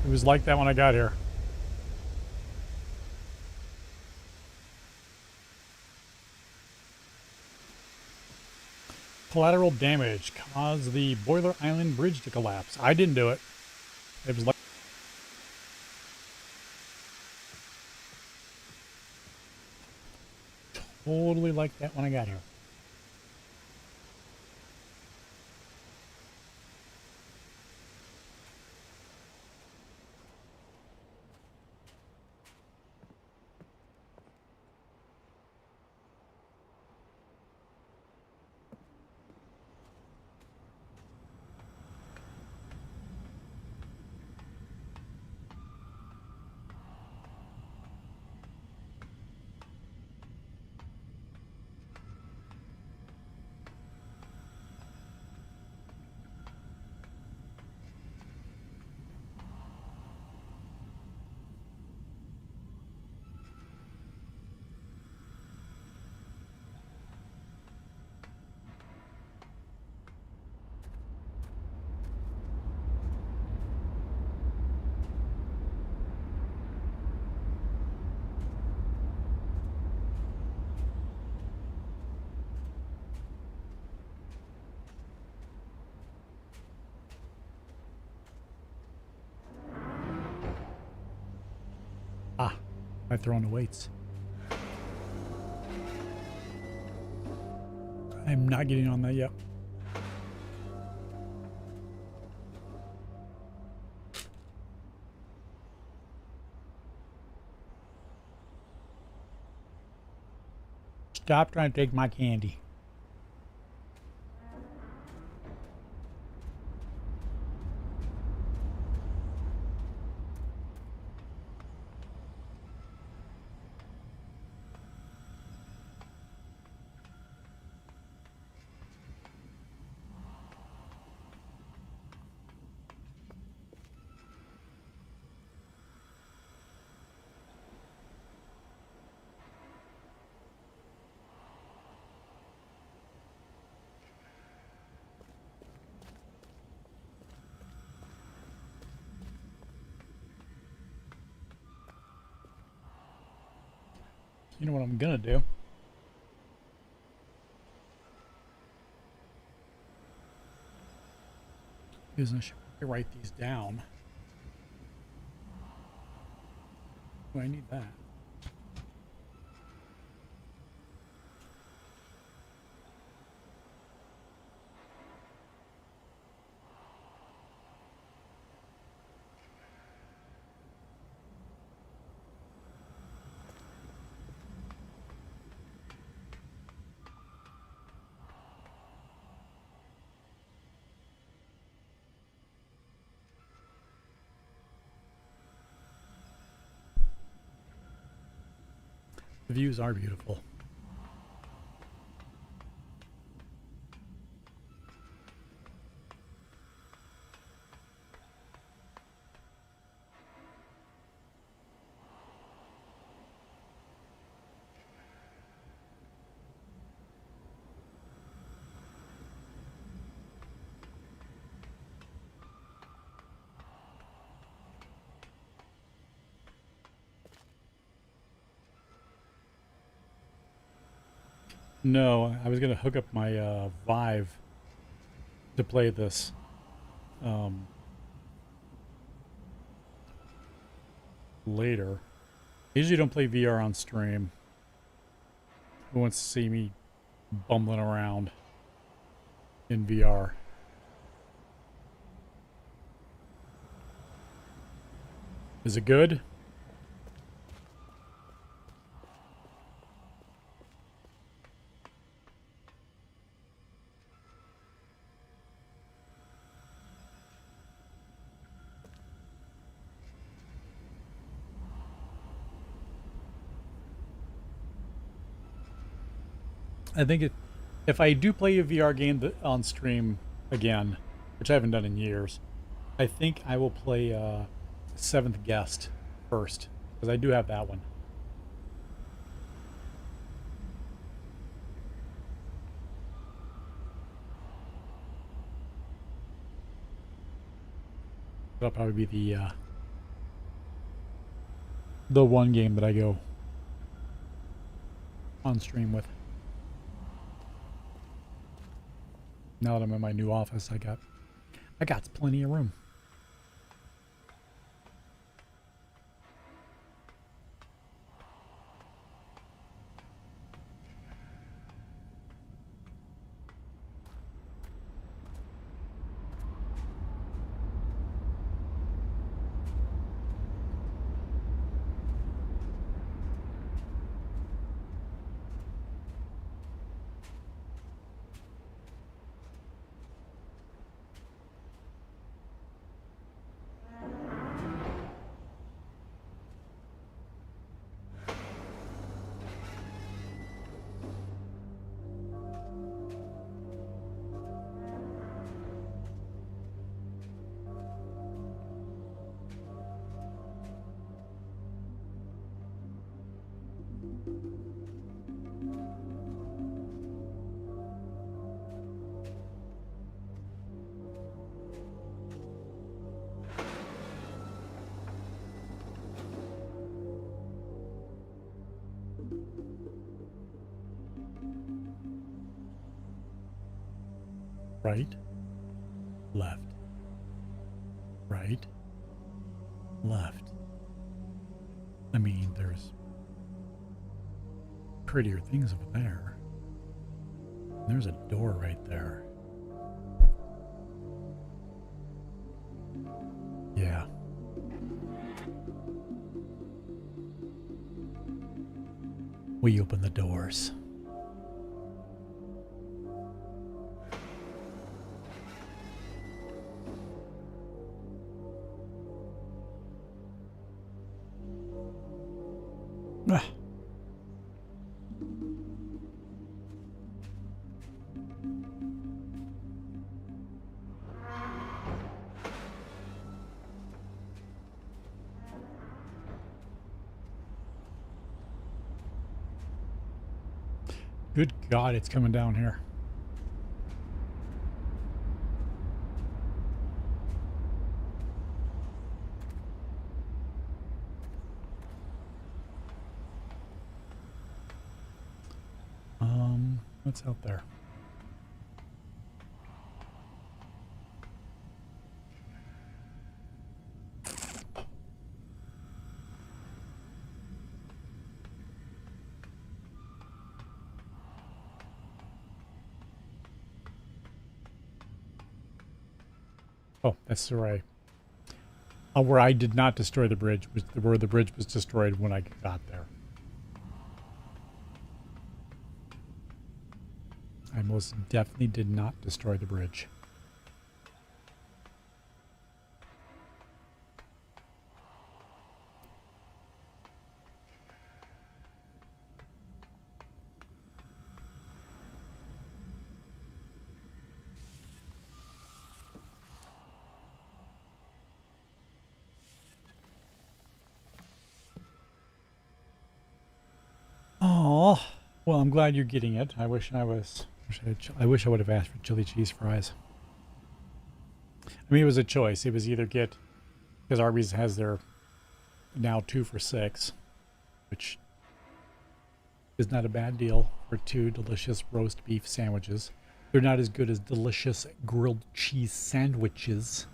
It was like that when I got here. Collateral damage caused the Boiler Island bridge to collapse. I didn't do it. It was like totally like that when I got here. Ah, I've thrown the weights. I'm not getting on that yet. Stop trying to take my candy. You know what I'm gonna do? Is I should write these down. Oh, I need that. The views are beautiful. No, I was gonna hook up my Vive to play this. Later. I usually don't play VR on stream. Who wants to see me bumbling around in VR? Is it good? I think if I do play a VR game on stream again, which I haven't done in years, I think I will play Seventh Guest first, because I do have that one. That'll probably be the one game that I go on stream with. Now that I'm in my new office, I got plenty of room. Right, left, right, left. I mean, there's prettier things over there. There's a door right there. Yeah. We open the doors. Ah. Good God, it's coming down here. What's out there? Oh, that's right. Where I did not destroy the bridge was where the bridge was destroyed when I got there. I most definitely did not destroy the bridge. Oh, well, I'm glad you're getting it. I wish I was. I wish I would have asked for chili cheese fries. I mean, it was a choice. It was either get, because Arby's has their now 2 for $6, which is not a bad deal for 2 delicious roast beef sandwiches. They're not as good as delicious grilled cheese sandwiches,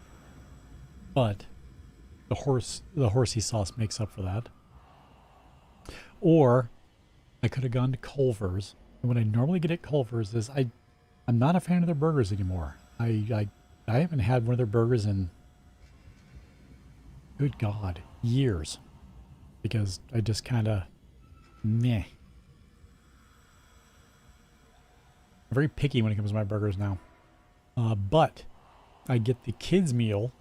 but the horsey sauce makes up for that. Or I could have gone to Culver's. And what I normally get at Culver's is I'm not a fan of their burgers anymore. I haven't had one of their burgers in, good God, years. Because I just kind of, meh. I'm very picky when it comes to my burgers now. But I get the kids meal.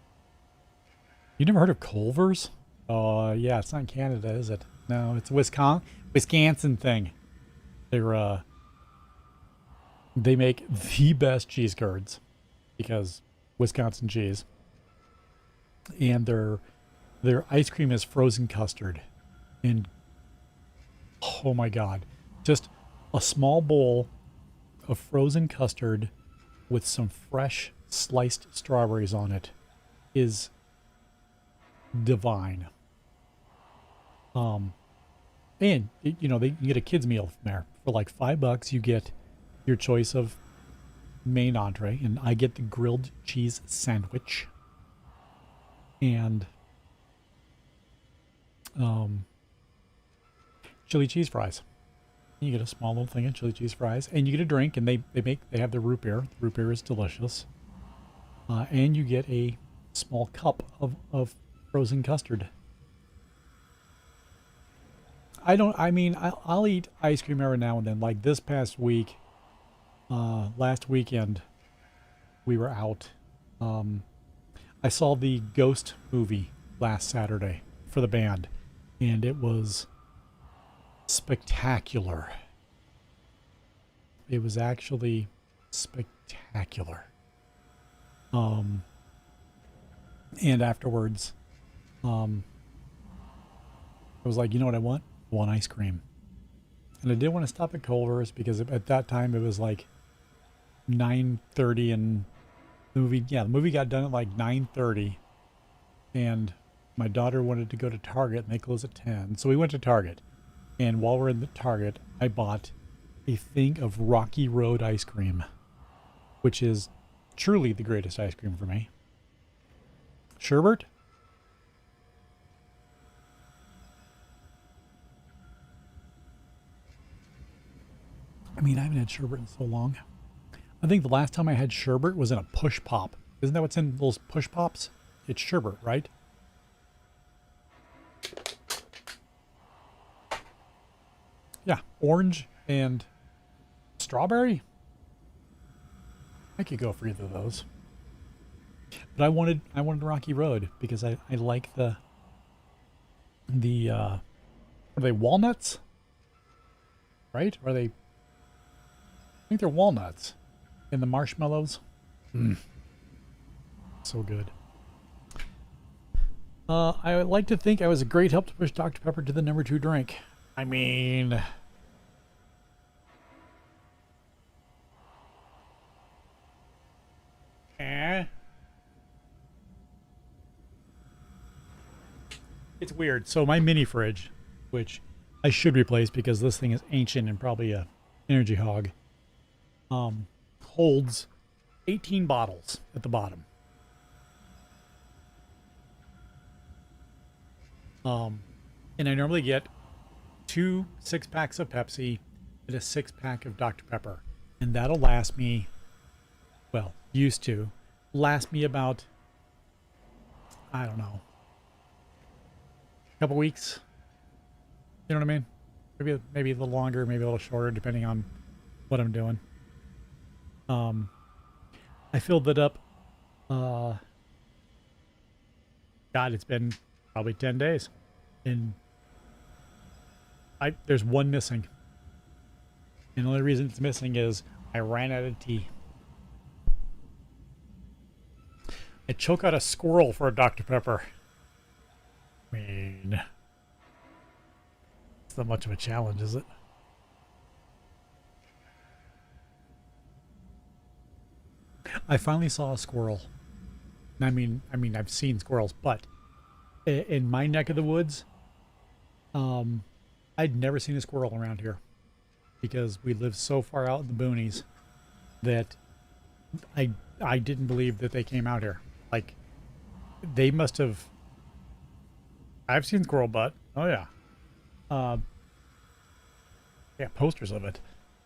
You never heard of Culver's? Yeah, it's not in Canada, is it? No, it's a Wisconsin thing. They make the best cheese curds because Wisconsin cheese. And their ice cream is frozen custard. And oh my God, just a small bowl of frozen custard with some fresh sliced strawberries on it is divine. And you get a kids meal from there for like $5. You get your choice of main entree, and I get the grilled cheese sandwich and chili cheese fries. You get a small little thing of chili cheese fries, and you get a drink, and they have the root beer. The root beer is delicious, and you get a small cup of frozen custard. I'll eat ice cream every now and then. Like this past week, last weekend, we were out. I saw the Ghost movie last Saturday for the band, and it was spectacular. It was actually spectacular. And afterwards, I was like, you know what I want? I want ice cream. And I didn't want to stop at Culver's because at that time it was like 9:30 and the movie got done at like 9:30, and my daughter wanted to go to Target and they close at 10. So we went to Target, and while we're in the Target, I bought a thing of Rocky Road ice cream, which is truly the greatest ice cream for me. Sherbert? I mean, I haven't had sherbet in so long. I think the last time I had sherbet was in a push pop. Isn't that what's in those push pops? It's sherbet, right? Yeah, orange and strawberry. I could go for either of those. But I wanted Rocky Road because I like the are they walnuts? Right? Are they? I think they're walnuts. And the marshmallows. So good. I would like to think I was a great help to push Dr. Pepper to the number 2 drink. I mean, it's weird. So my mini fridge, which I should replace because this thing is ancient and probably a energy hog, holds 18 bottles at the bottom. And I normally get 2 6-packs of Pepsi and a 6-pack of Dr. Pepper. And that'll last me, well, used to last me about, I don't know, a couple weeks. You know what I mean? Maybe a little longer, maybe a little shorter, depending on what I'm doing. I filled it up. God, it's been probably 10 days. And there's one missing. And the only reason it's missing is I ran out of tea. I choke out a squirrel for a Dr. Pepper. I mean, it's not much of a challenge, is it? I finally saw a squirrel. I mean, I've seen squirrels, but in my neck of the woods, I'd never seen a squirrel around here because we live so far out in the boonies that I didn't believe that they came out here. Like, they must have. I've seen squirrel butt. Oh yeah. Yeah, posters of it.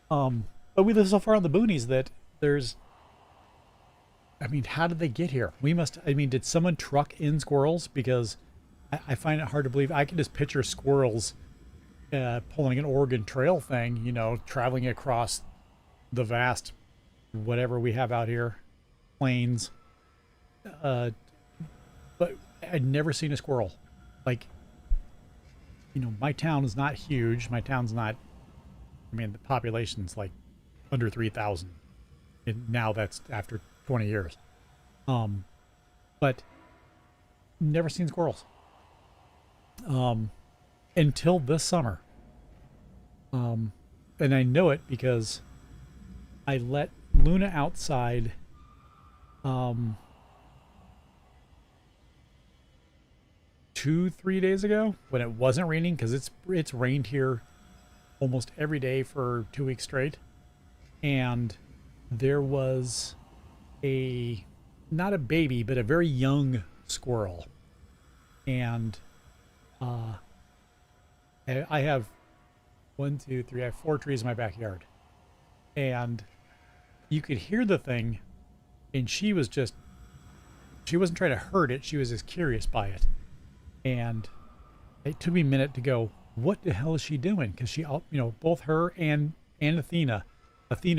But we live so far in the boonies that there's. I mean, how did they get here? Did someone truck in squirrels? Because I find it hard to believe. I can just picture squirrels pulling an Oregon Trail thing, you know, traveling across the vast whatever we have out here, plains. But I'd never seen a squirrel. Like, you know, my town is not huge. My town's not, I mean, the population's like under 3,000. And now that's after 20 years. But never seen squirrels. Until this summer. And I know it because I let Luna outside 2-3 days ago when it wasn't raining, because it's rained here almost every day for 2 weeks straight. And there was not a baby, but a very young squirrel. And I have 1, 2, 3, I have 4 trees in my backyard. And you could hear the thing, and she wasn't trying to hurt it, she was just curious by it. And it took me a minute to go, what the hell is she doing? Because she, you know, both her and Athena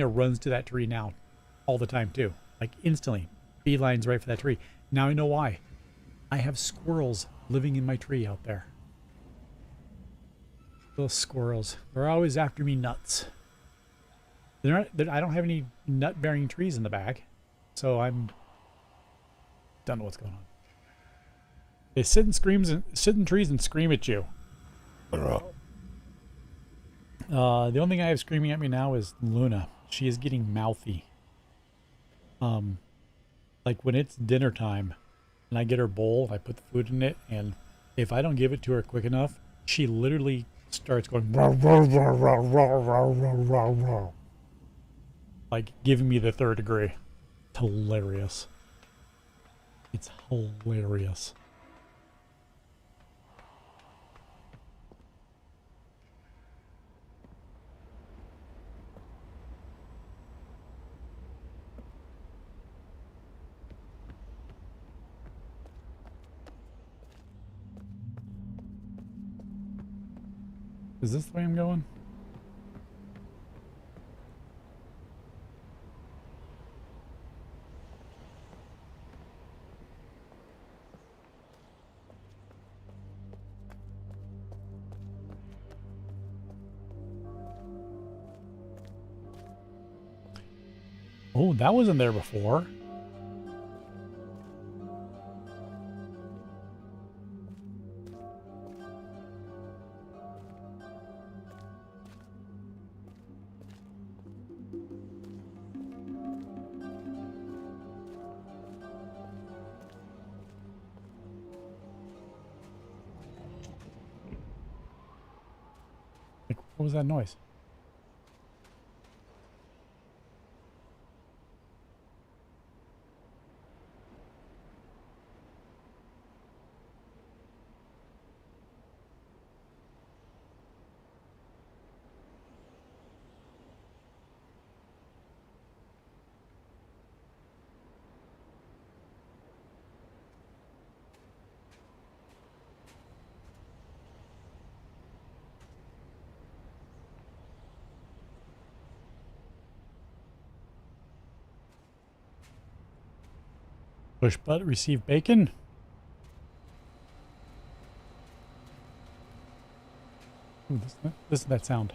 runs to that tree now all the time too, like instantly, beelines right for that tree. Now I know why. I have squirrels living in my tree out there. Those squirrels, they're always after me nuts. I don't have any nut-bearing trees in the back, so don't know what's going on. They sit in trees and scream at you. The only thing I have screaming at me now is Luna. She is getting mouthy. Like when it's dinner time and I get her bowl, I put the food in it, and if I don't give it to her quick enough, she literally starts going like giving me the third degree. It's hilarious. It's hilarious. Is this the way I'm going? Oh, that wasn't there before. Like, what was that noise? Push button, receive bacon. Ooh, this is that sound.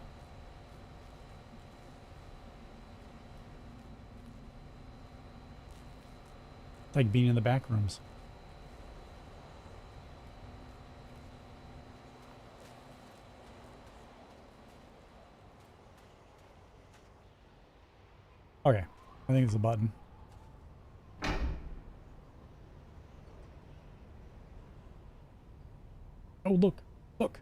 It's like being in the back rooms. Okay, I think it's a button. Oh, look, look.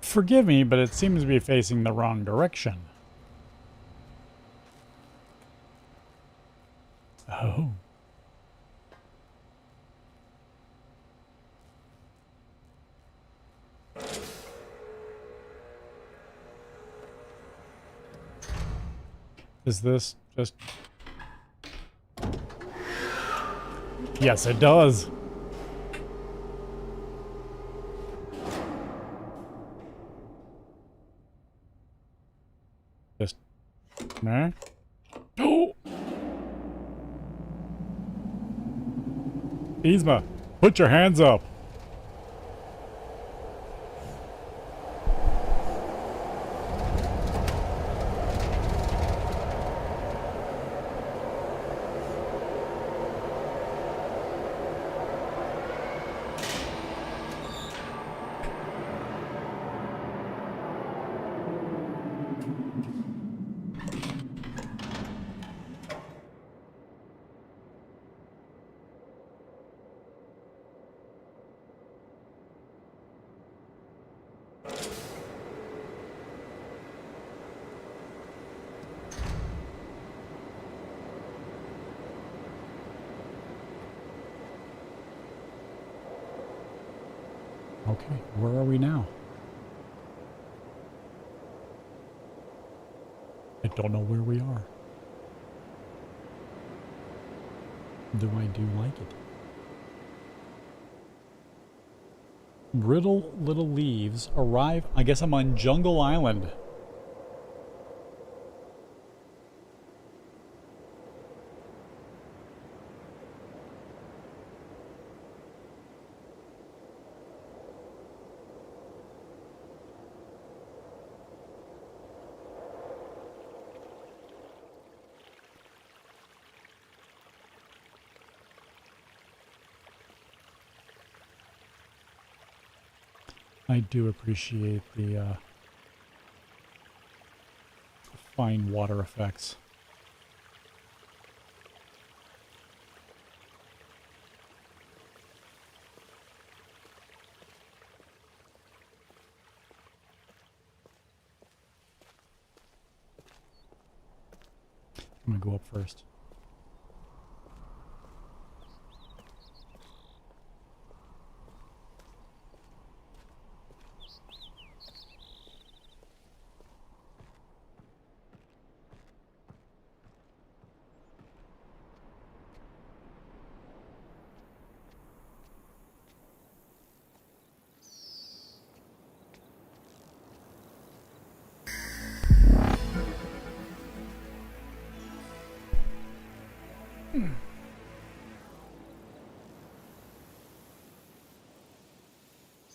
Forgive me, but it seems to be facing the wrong direction. Oh. Is this just... Yes, it does. Just... Nah. Oh! Yzma, put your hands up. Okay, where are we now? I don't know where we are. Do I do like it? Brittle little leaves arrive. I guess I'm on Jungle Island. I do appreciate the fine water effects. I'm gonna go up first.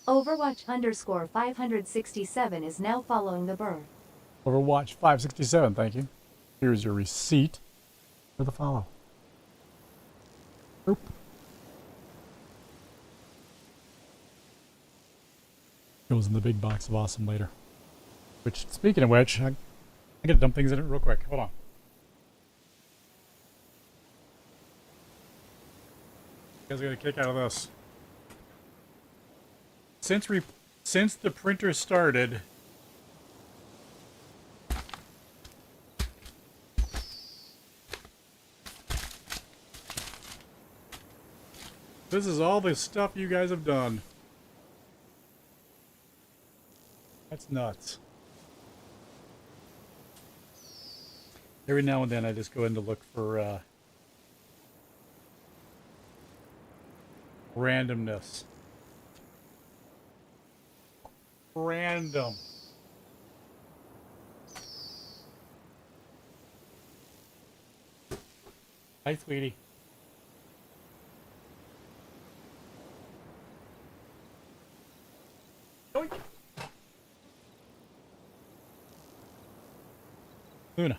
Overwatch_567 is now following the bird. Overwatch 567, thank you. Here's your receipt for the follow. Oop. Goes in the big box of awesome later. Which, speaking of which, I gotta dump things in it real quick. Hold on. You guys got a kick out of this. Since the printer started, This is all the stuff you guys have done. That's nuts. Every now and then I just go in to look for randomness. Random. Hi, sweetie. Oink. Luna.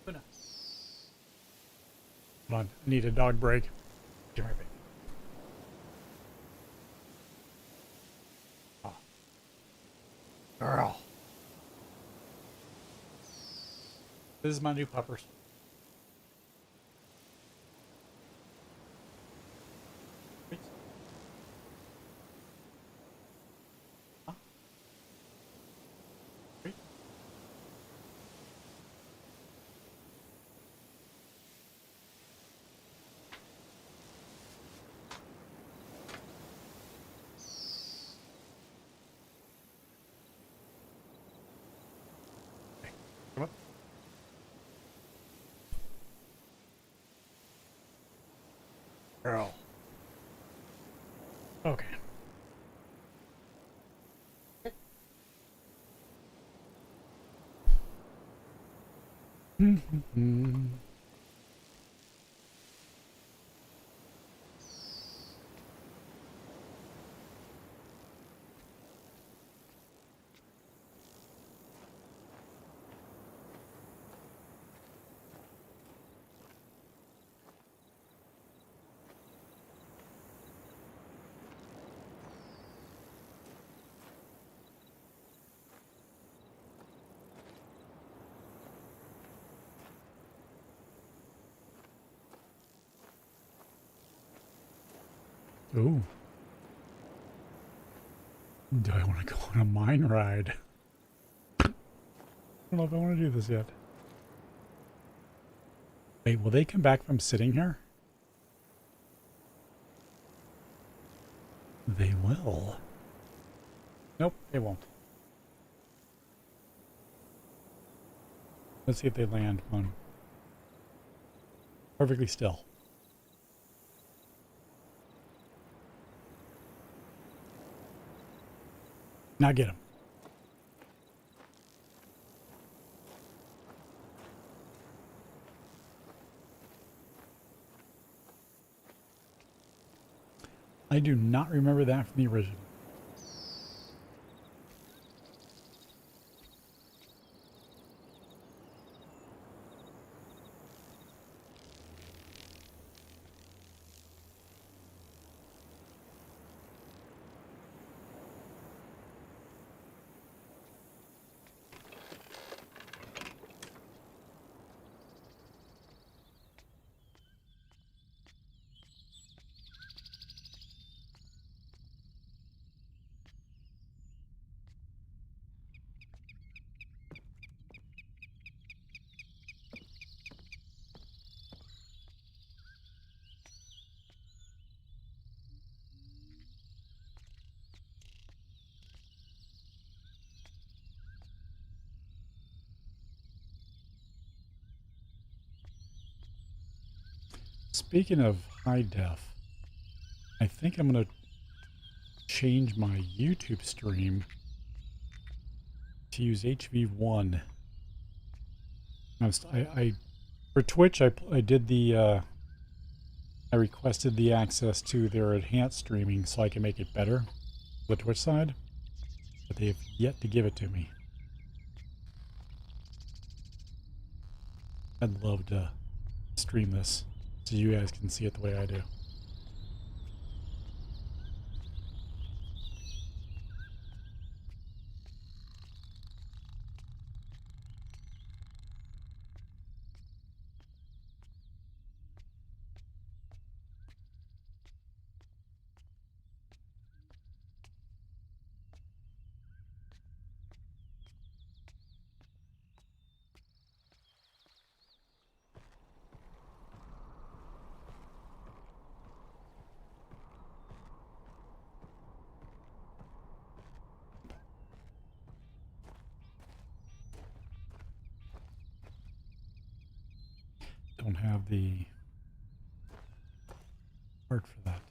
Luna. Hold on. I need a dog break. Give me a break. Oh. Girl. This is my new puppers. Come up. Girl. Okay. Ooh. Do I want to go on a mine ride? I don't know if I want to do this yet. Wait, will they come back from sitting here? They will. Nope, they won't. Let's see if they land one. Perfectly still. Now get him. I do not remember that from the original. Speaking of high def, I think I'm going to change my YouTube stream to use HV1. For Twitch, I did the, I requested the access to their enhanced streaming so I can make it better, the Twitch side, but they have yet to give it to me. I'd love to stream this so you guys can see it the way I do. have the heart for that.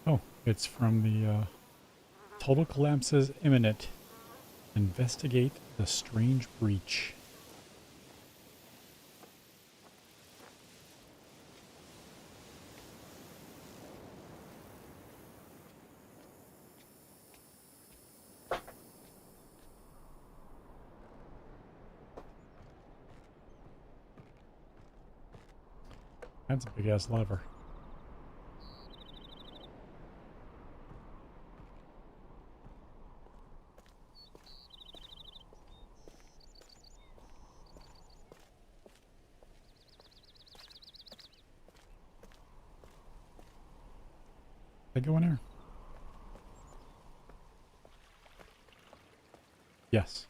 Oh, it's from the total collapse is imminent. Investigate the strange breach. That's a big ass lever. Did I go in here? Yes.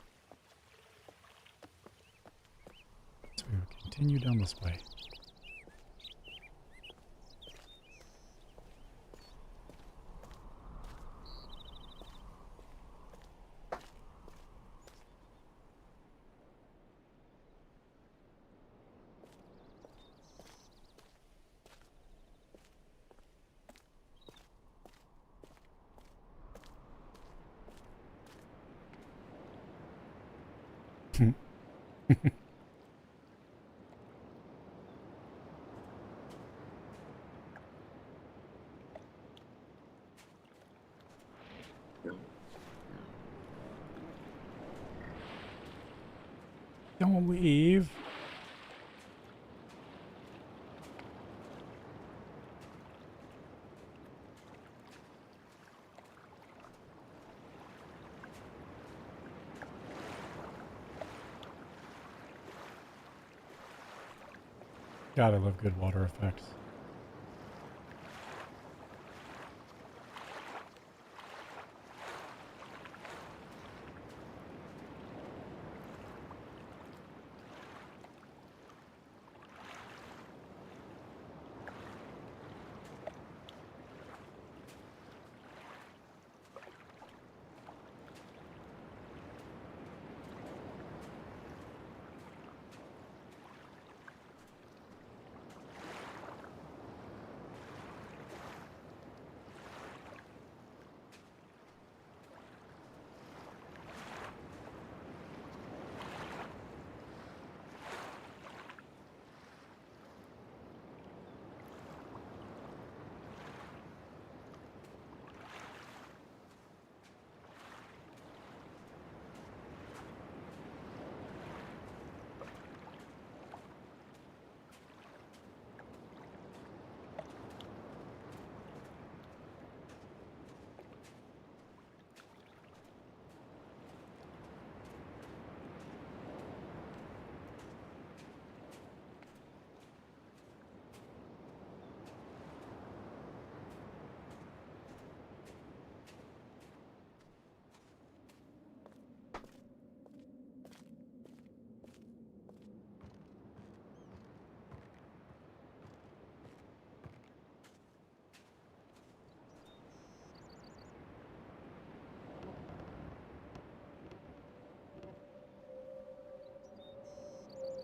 So we will continue down this way. Don't leave. God, I love good water effects.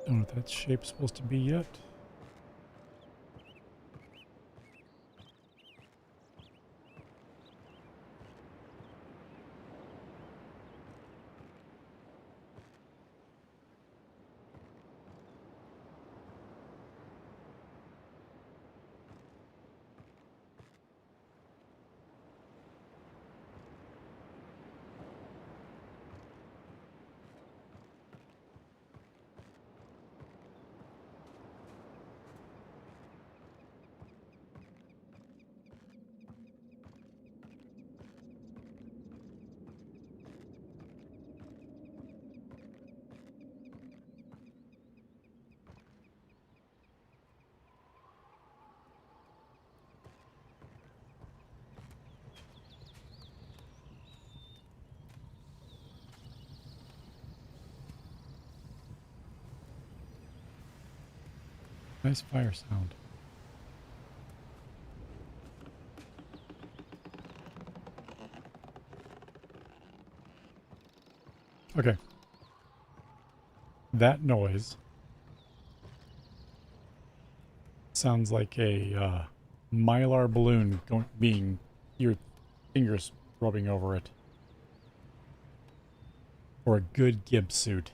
Don't know what that shape's supposed to be yet. Nice fire sound. Okay. That noise sounds like a mylar balloon being your fingers rubbing over it. Or a good gimp suit.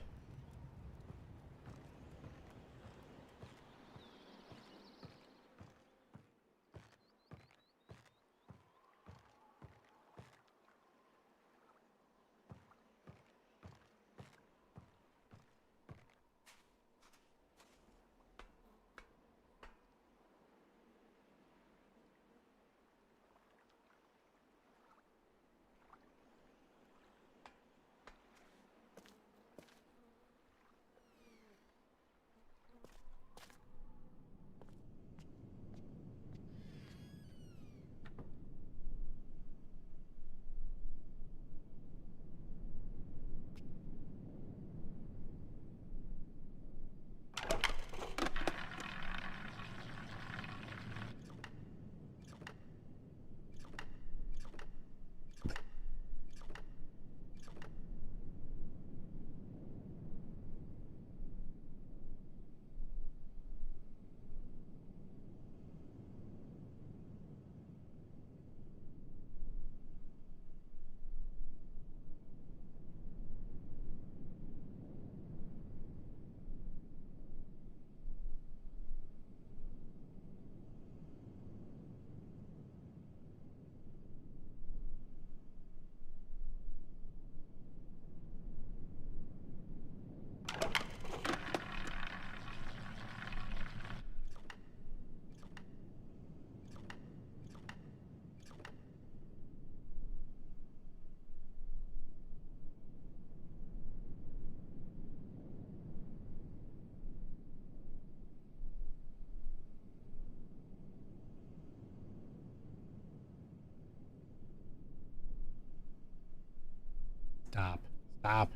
Stop. Stop.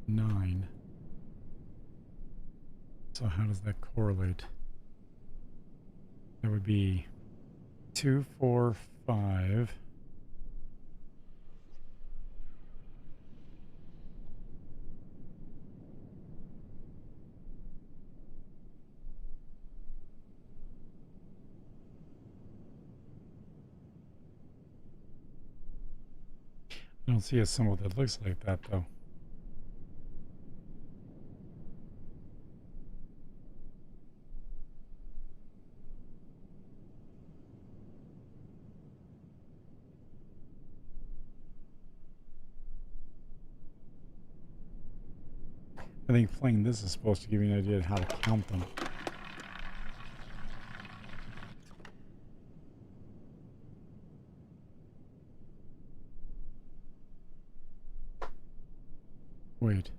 Nine. So how does that correlate? That would be 2, 4, 5. I don't see a symbol that looks like that, though. I think playing this is supposed to give you an idea of how to count them. Wait.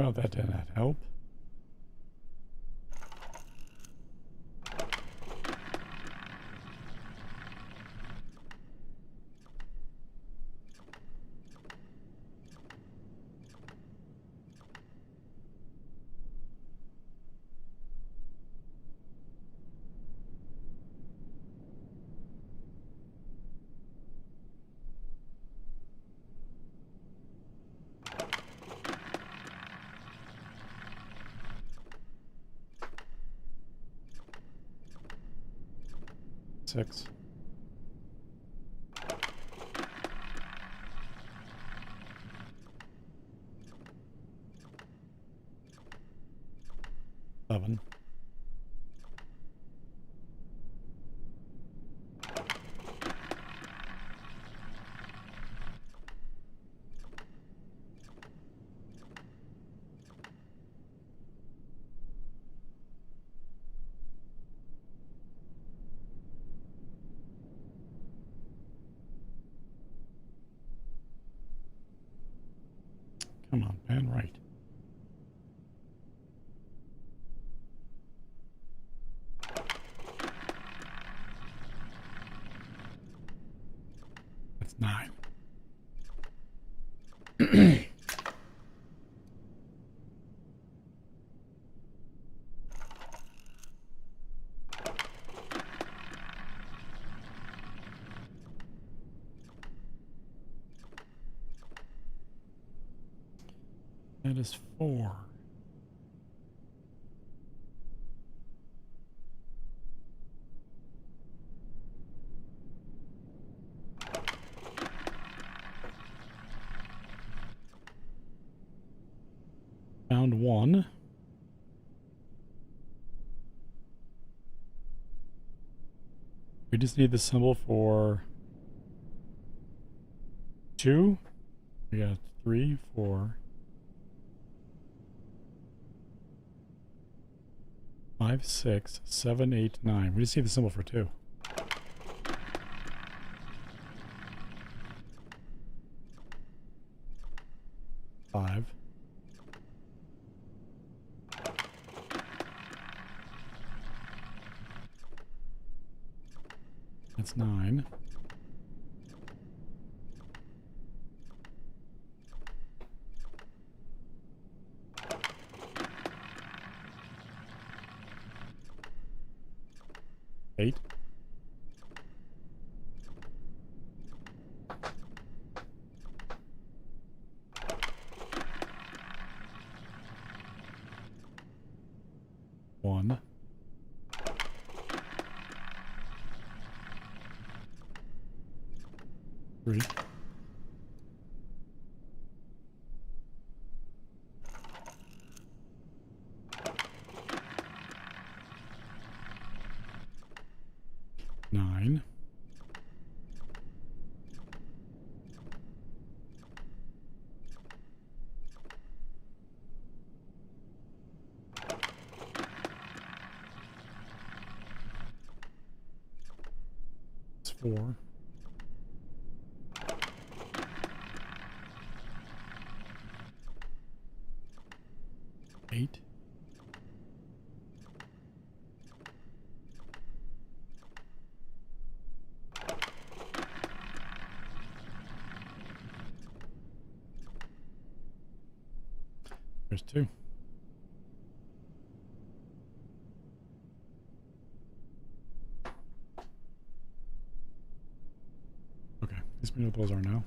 Well, that did not help. Six. Seven. Come on, man, right. That's 9. That is 4. Found 1. We just need the symbol for 2. We got 3, 4, 5, 6, 7, 8, 9. We just need the symbol for 2. Five. That's 9. Eight. One. 3. 9. 4. 8. 2. Okay, let's see what those are now.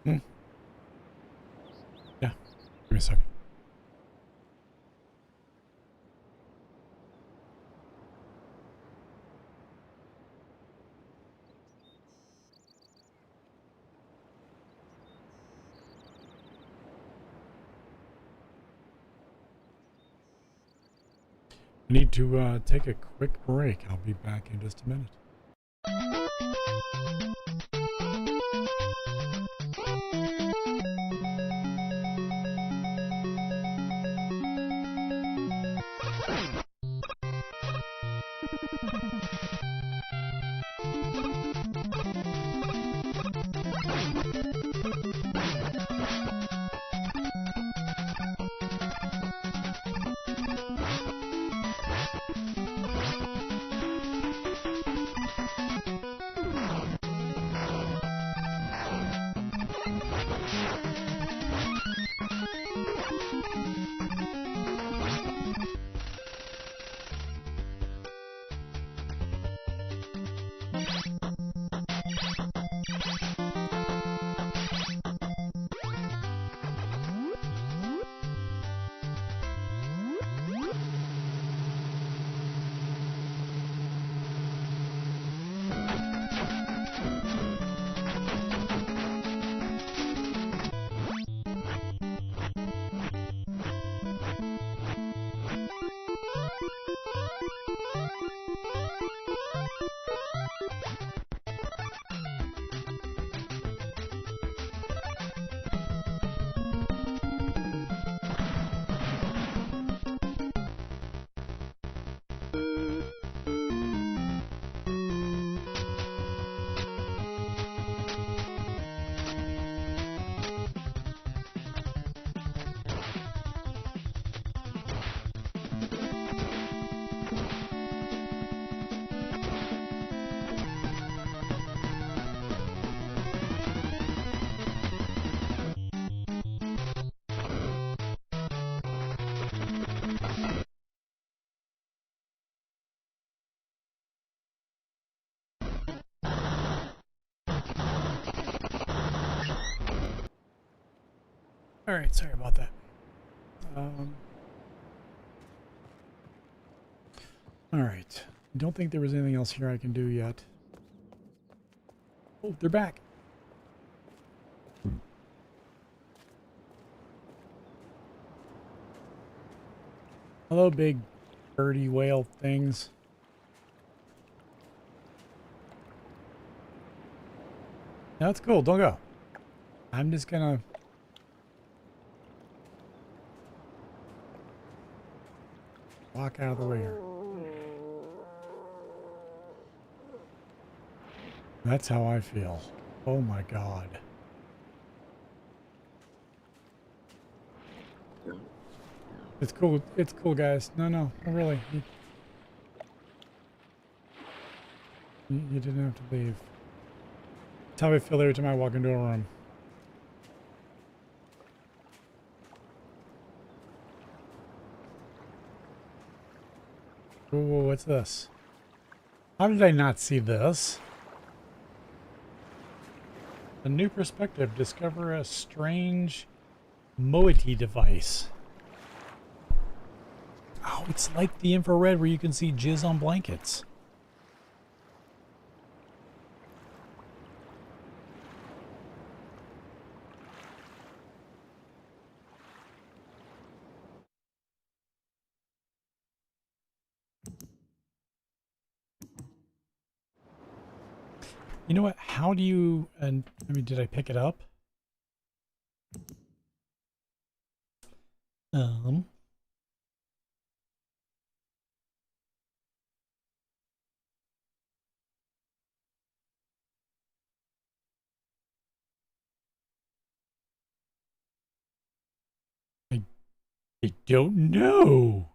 Hmm. Yeah. Give me a second. I need to take a quick break. I'll be back in just a minute. All right, sorry about that. All right. I don't think there was anything else here I can do yet. Oh, they're back. Hello, big birdie whale things. No, it's cool. Don't go. I'm just gonna... walk out of the way here. That's how I feel. Oh my god. It's cool. It's cool, guys. No, no, not really. You didn't have to leave. That's how I feel every time I walk into a room. Whoa, what's this? How did I not see this? A new perspective. Discover a strange moiety device. Oh, it's like the infrared where you can see jizz on blankets. You know what? How do you... and I mean, did I pick it up? I don't know.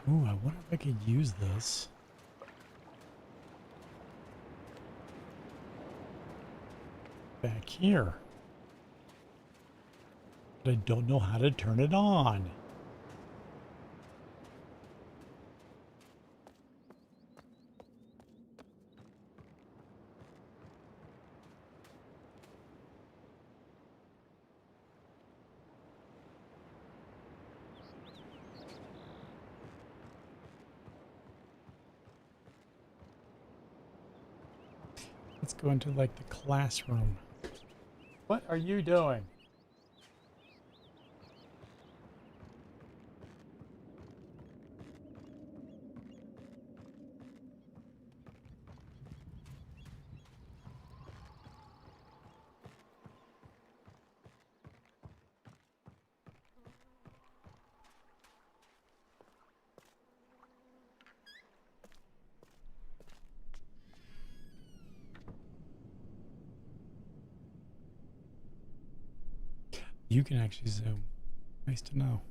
Ooh, I wonder if I could use this. Back here. But I don't know how to turn it on. Let's go into like the classroom. What are you doing? You can actually zoom. Nice to know.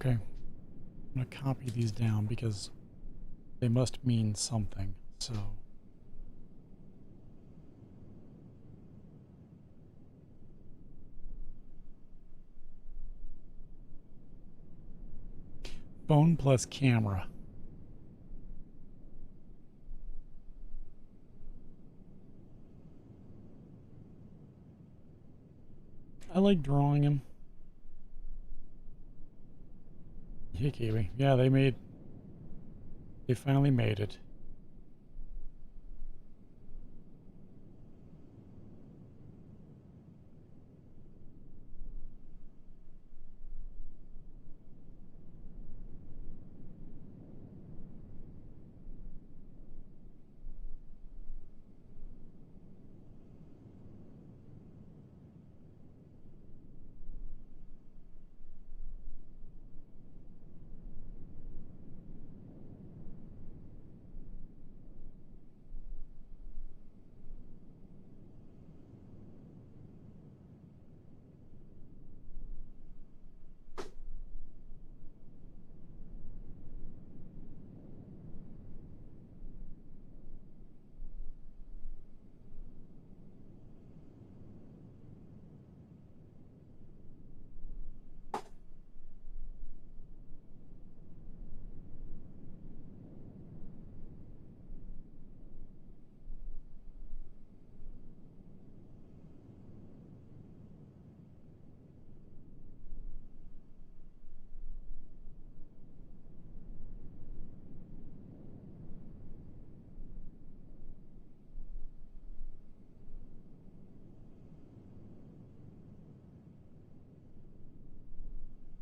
Okay, I'm gonna copy these down because they must mean something. So phone plus camera. I like drawing him. Hey, Kiwi. Yeah, they finally made it.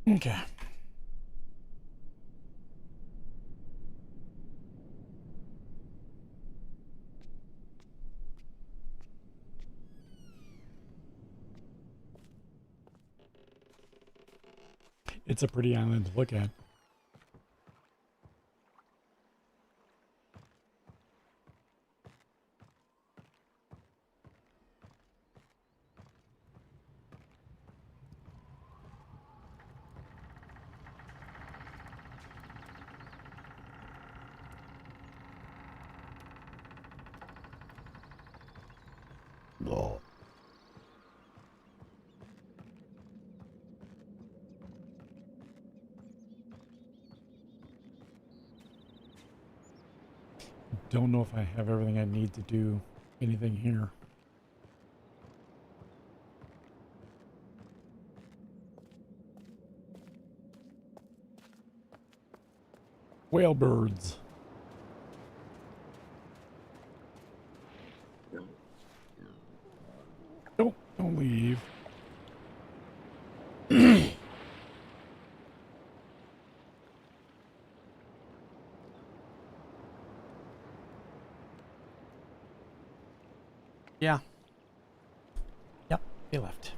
Okay. It's a pretty island to look at. Oh. don't know if I have everything I need to do anything here. Whale birds. Don't leave. Yeah. Yep, they left.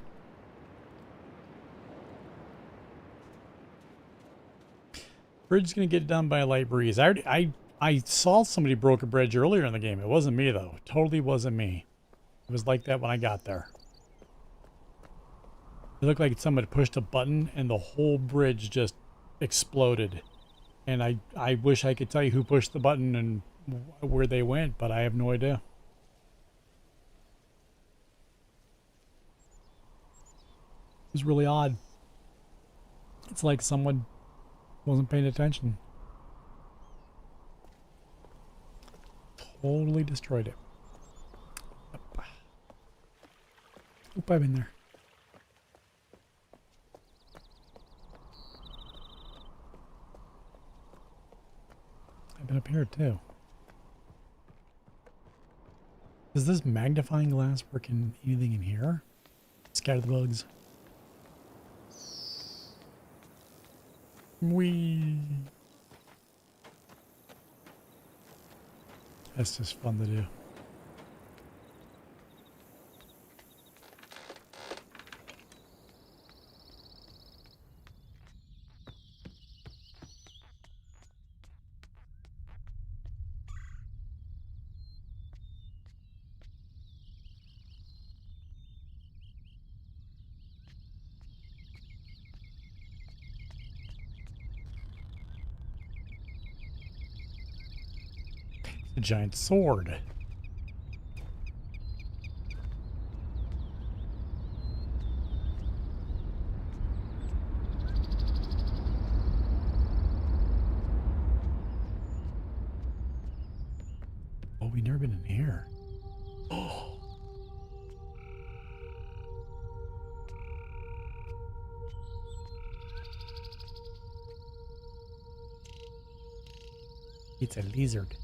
Bridge is gonna get done by a light breeze. I saw somebody broke a bridge earlier in the game. It wasn't me though. It totally wasn't me. It was like that when I got there. It looked like someone pushed a button and the whole bridge just exploded. And I wish I could tell you who pushed the button and where they went, but I have no idea. It was really odd. It's like someone wasn't paying attention. Totally destroyed it. Yep. Oop, I'm in there. I've been up here too. Does this magnifying glass work in anything in here? Scatter the bugs. Whee! That's just fun to do. A giant sword. Oh, we've never been in here. Oh. It's a lizard.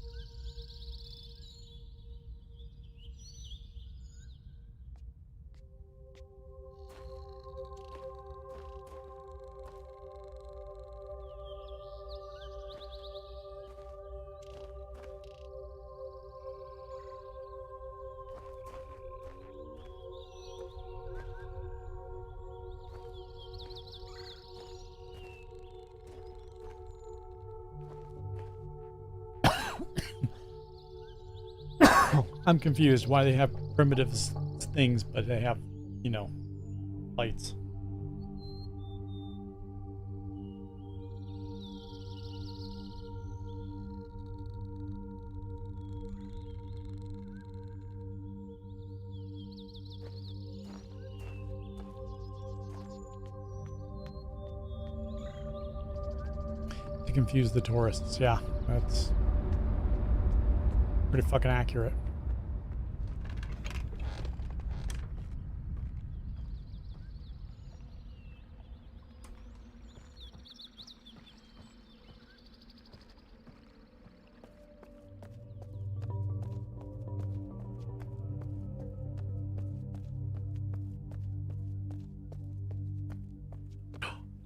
I'm confused why they have primitive things, but they have, you know, lights. To confuse the tourists, yeah, that's pretty fucking accurate.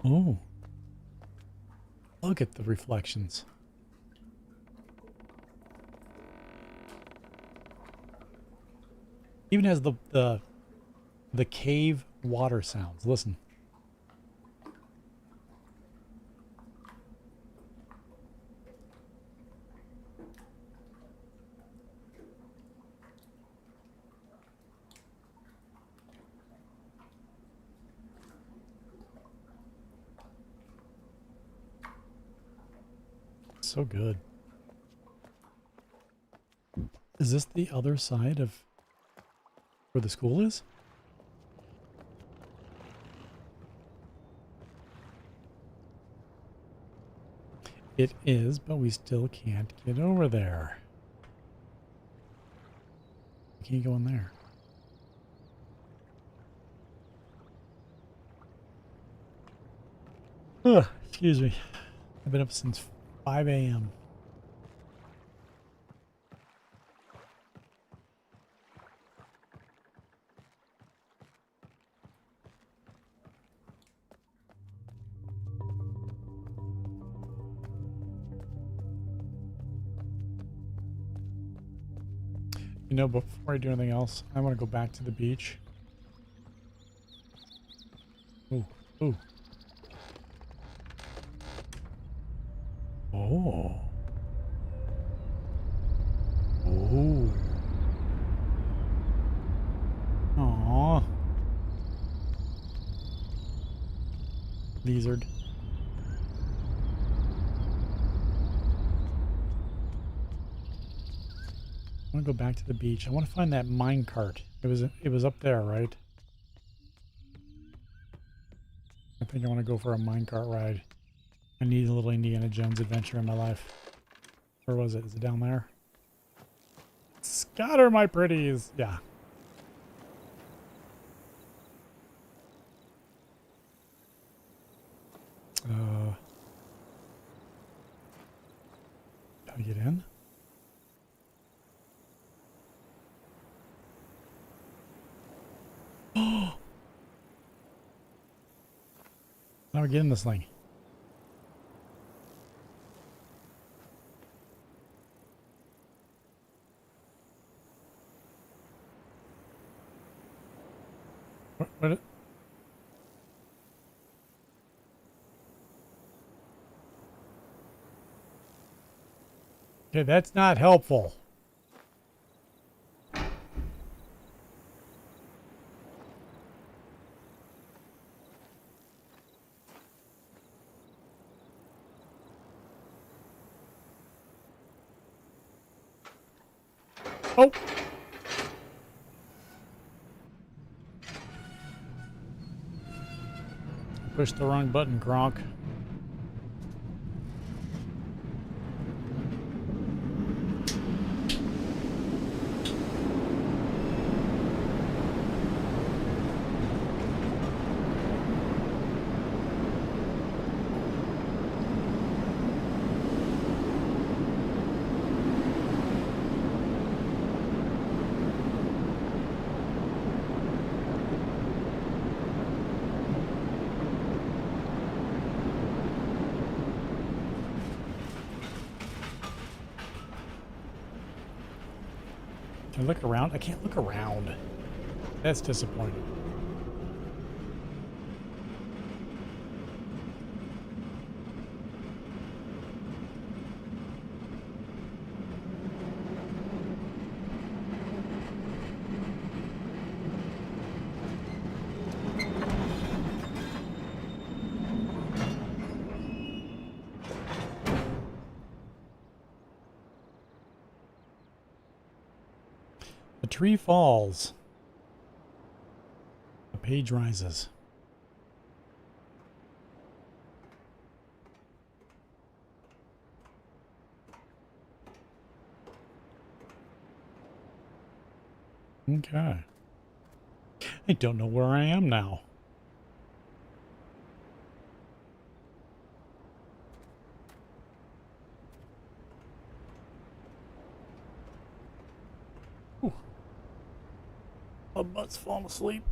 Oh, look at the reflections. Even has the cave water sounds. Listen. So good. Is this the other side of where the school is? It is, but we still can't get over there. can't go in there. Ugh, excuse me. I've been up since 5 a.m. You know, before I do anything else, I want to go back to the beach. Ooh, ooh. Oh. Oh. Aww. Lizard. I want to go back to the beach. I want to find that mine cart. It was up there, right? I think I want to go for a minecart ride. I need a little Indiana Jones adventure in my life. Where was it? Is it down there? Scatter my pretties! Yeah. How do I get in? Oh! How do I get in this thing? What? Okay, that's not helpful. Oh! Pushed the wrong button, Gronk. Can I look around? I can't look around. That's disappointing. The tree falls. The page rises. Okay. I don't know where I am now. Ooh. My butt's falling asleep.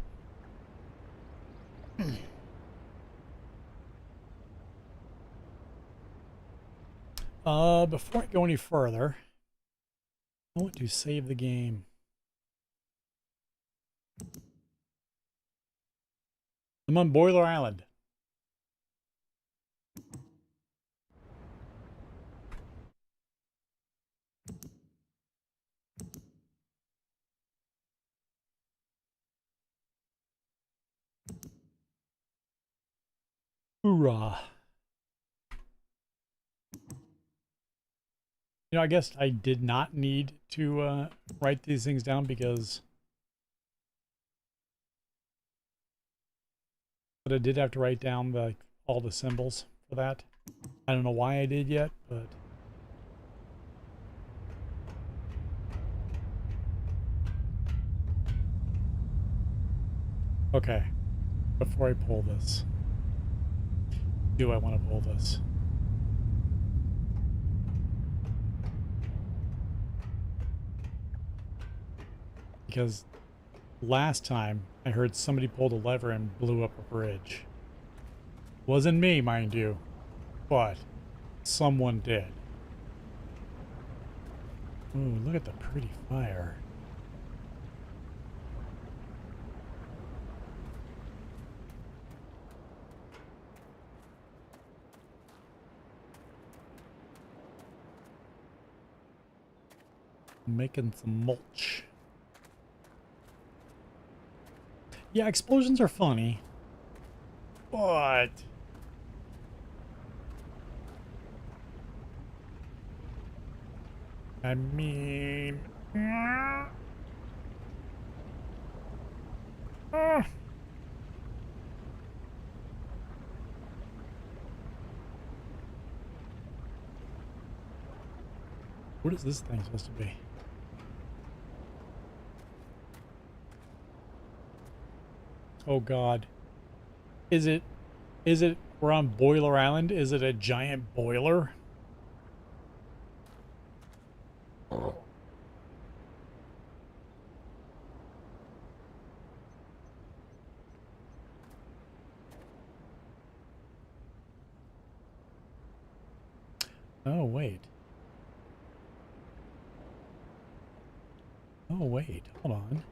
Before I go any further, I want to save the game. I'm on Boiler Island. Hoorah. You know, I guess I did not need to write these things down because... But I did have to write down all the symbols for that. I don't know why I did yet, but... Okay. Before I pull this. Do I want to pull this? Because last time I heard somebody pulled a lever and blew up a bridge. Wasn't me, mind you, but someone did. Ooh, look at the pretty fire. Making some mulch. Yeah, explosions are funny, but I mean, what is this thing supposed to be? Oh God. Is it we're on Boiler Island? Is it a giant boiler? Oh wait. Oh wait, hold on.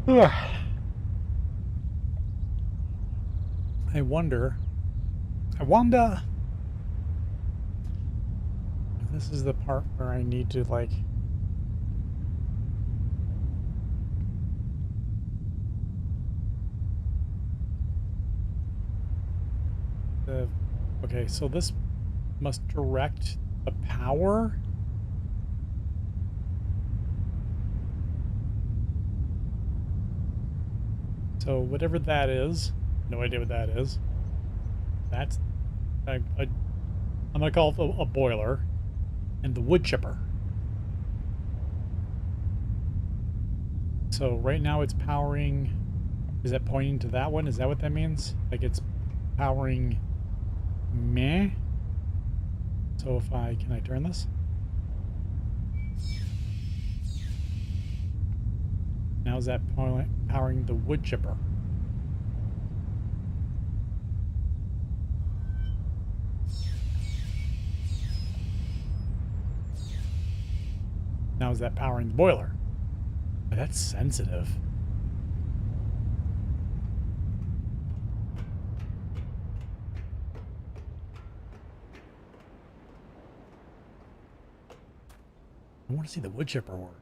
Ugh. I wonder if this is the part where I need to like okay, so this must direct the power. So whatever that is, no idea what that is. That's I'm gonna call it a boiler, and the wood chipper. So right now it's powering. Is that pointing to that one? Is that what that means? Like it's powering meh? So if can I turn this? Now is that powering the wood chipper? Now is that powering the boiler? Oh, that's sensitive. I want to see the wood chipper work.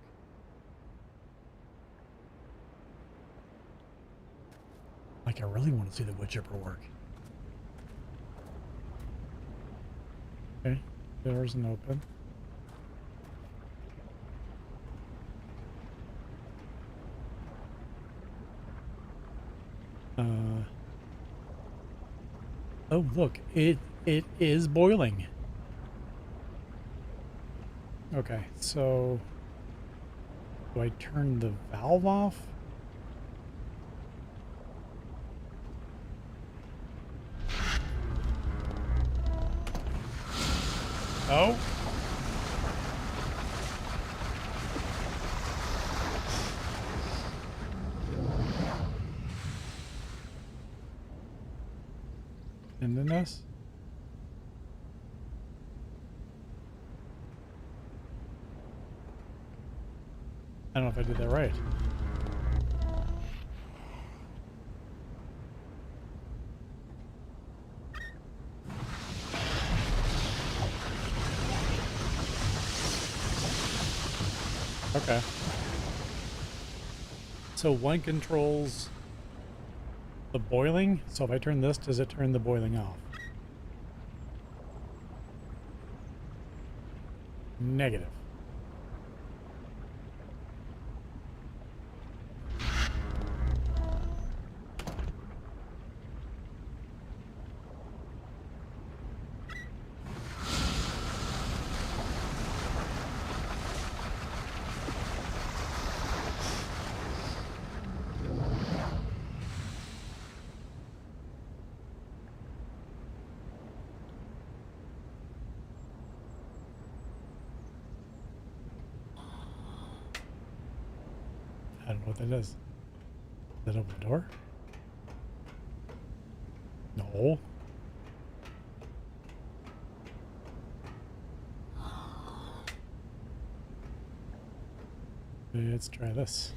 Like I really want to see the wood chipper work. Okay, doors an open. Oh look, it is boiling. Okay, so do I turn the valve off? Oh. And then this? I don't know if I did that right. Okay. So one controls the boiling. So if I turn this, does it turn the boiling off? Negative. I don't know what that is. Does that open the door? No. Let's try this.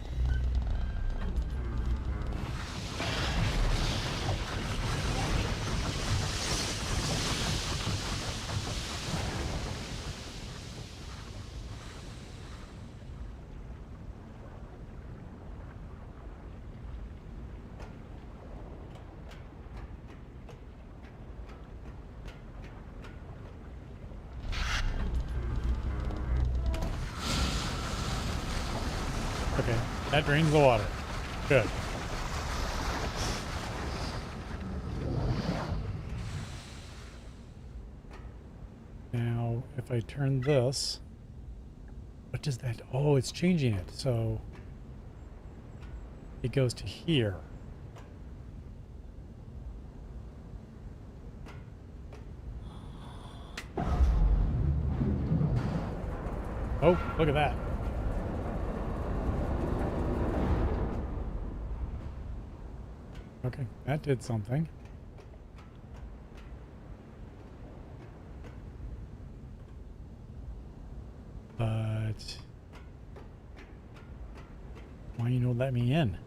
Okay, that drains the water. Good. Now, if I turn this, what does that? Oh, it's changing it. So it goes to here. Oh, look at that. Okay, that did something. But why you don't let me in?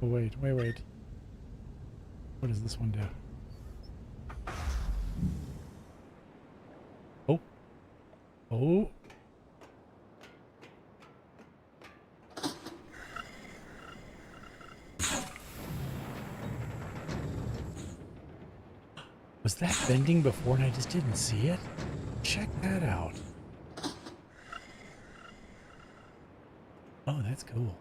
Oh, wait. What does this one do? Oh. Oh. Was that bending before and I just didn't see it? Check that out. Oh, that's cool.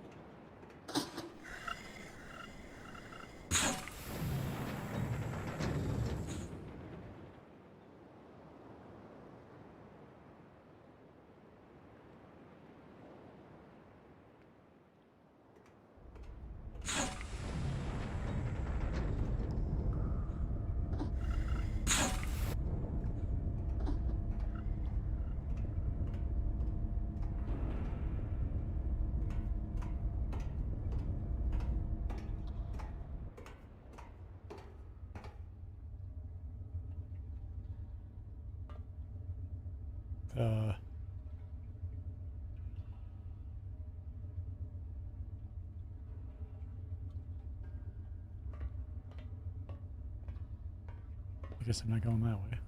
I guess I'm not going that way.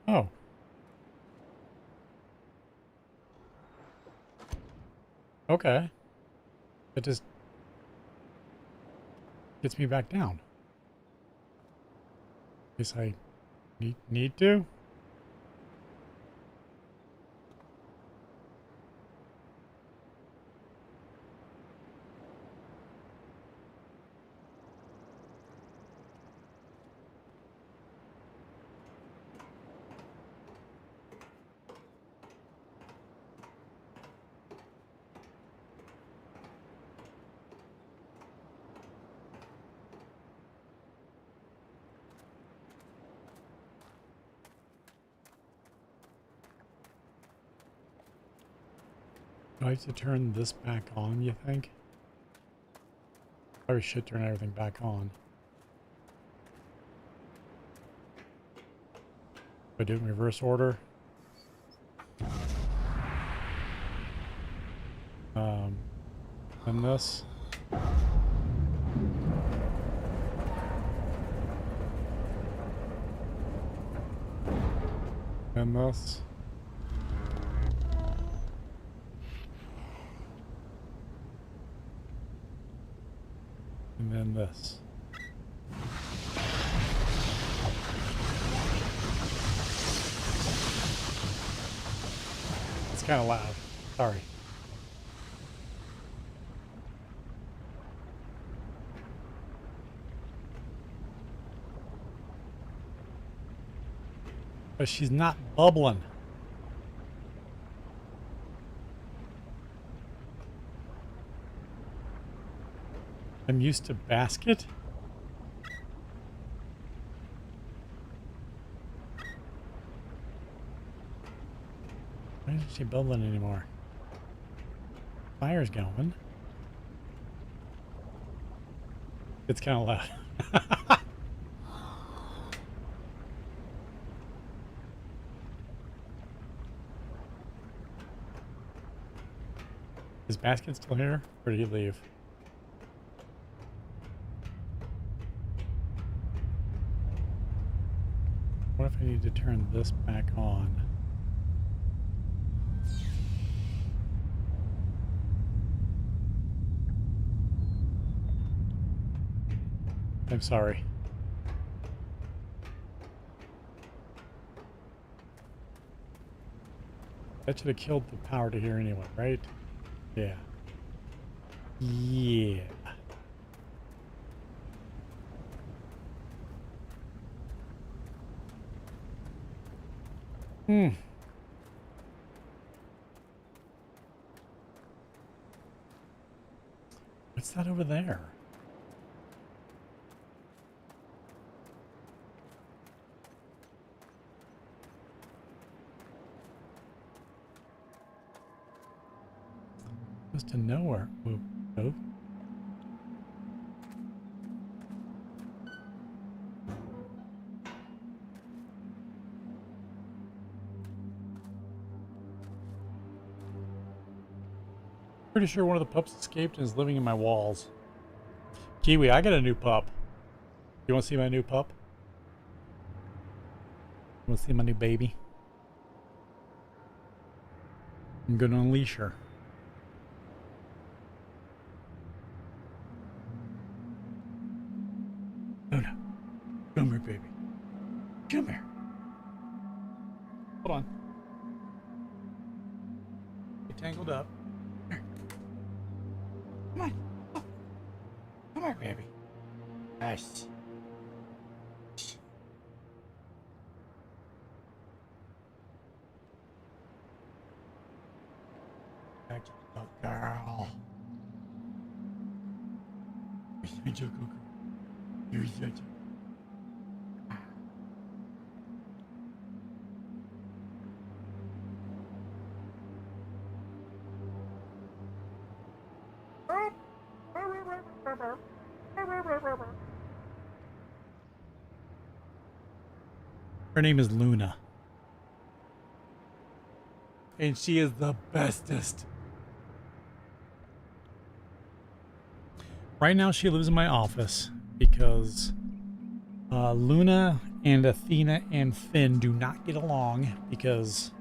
Oh. Okay. It just gets me back down. Guess I need to? Do I have to turn this back on, you think? Probably should turn everything back on. Do I do it in reverse order? And this. And this. And then this. It's kind of loud. Sorry. But she's not bubbling. I'm used to basket. Why isn't she bubbling anymore? Fire's going. It's kind of loud. Is Basket still here? Or did he leave? What if I need to turn this back on? I'm sorry. That should have killed the power to here anyway, right? Yeah. Yeah. What's that over there? Goes to nowhere. Whoop, whoop. Pretty sure one of the pups escaped and is living in my walls. Kiwi, I got a new pup. You want to see my new pup? You want to see my new baby? I'm going to unleash her. Oh no. Come here, baby. Come here. Hold on. Get tangled up. Here. Come on. Oh. Come here, baby. Nice. Good girl. You're such a good girl. You're such a... Her name is Luna. And she is the bestest. Right now she lives in my office because Luna And Athena and Finn do not get along because...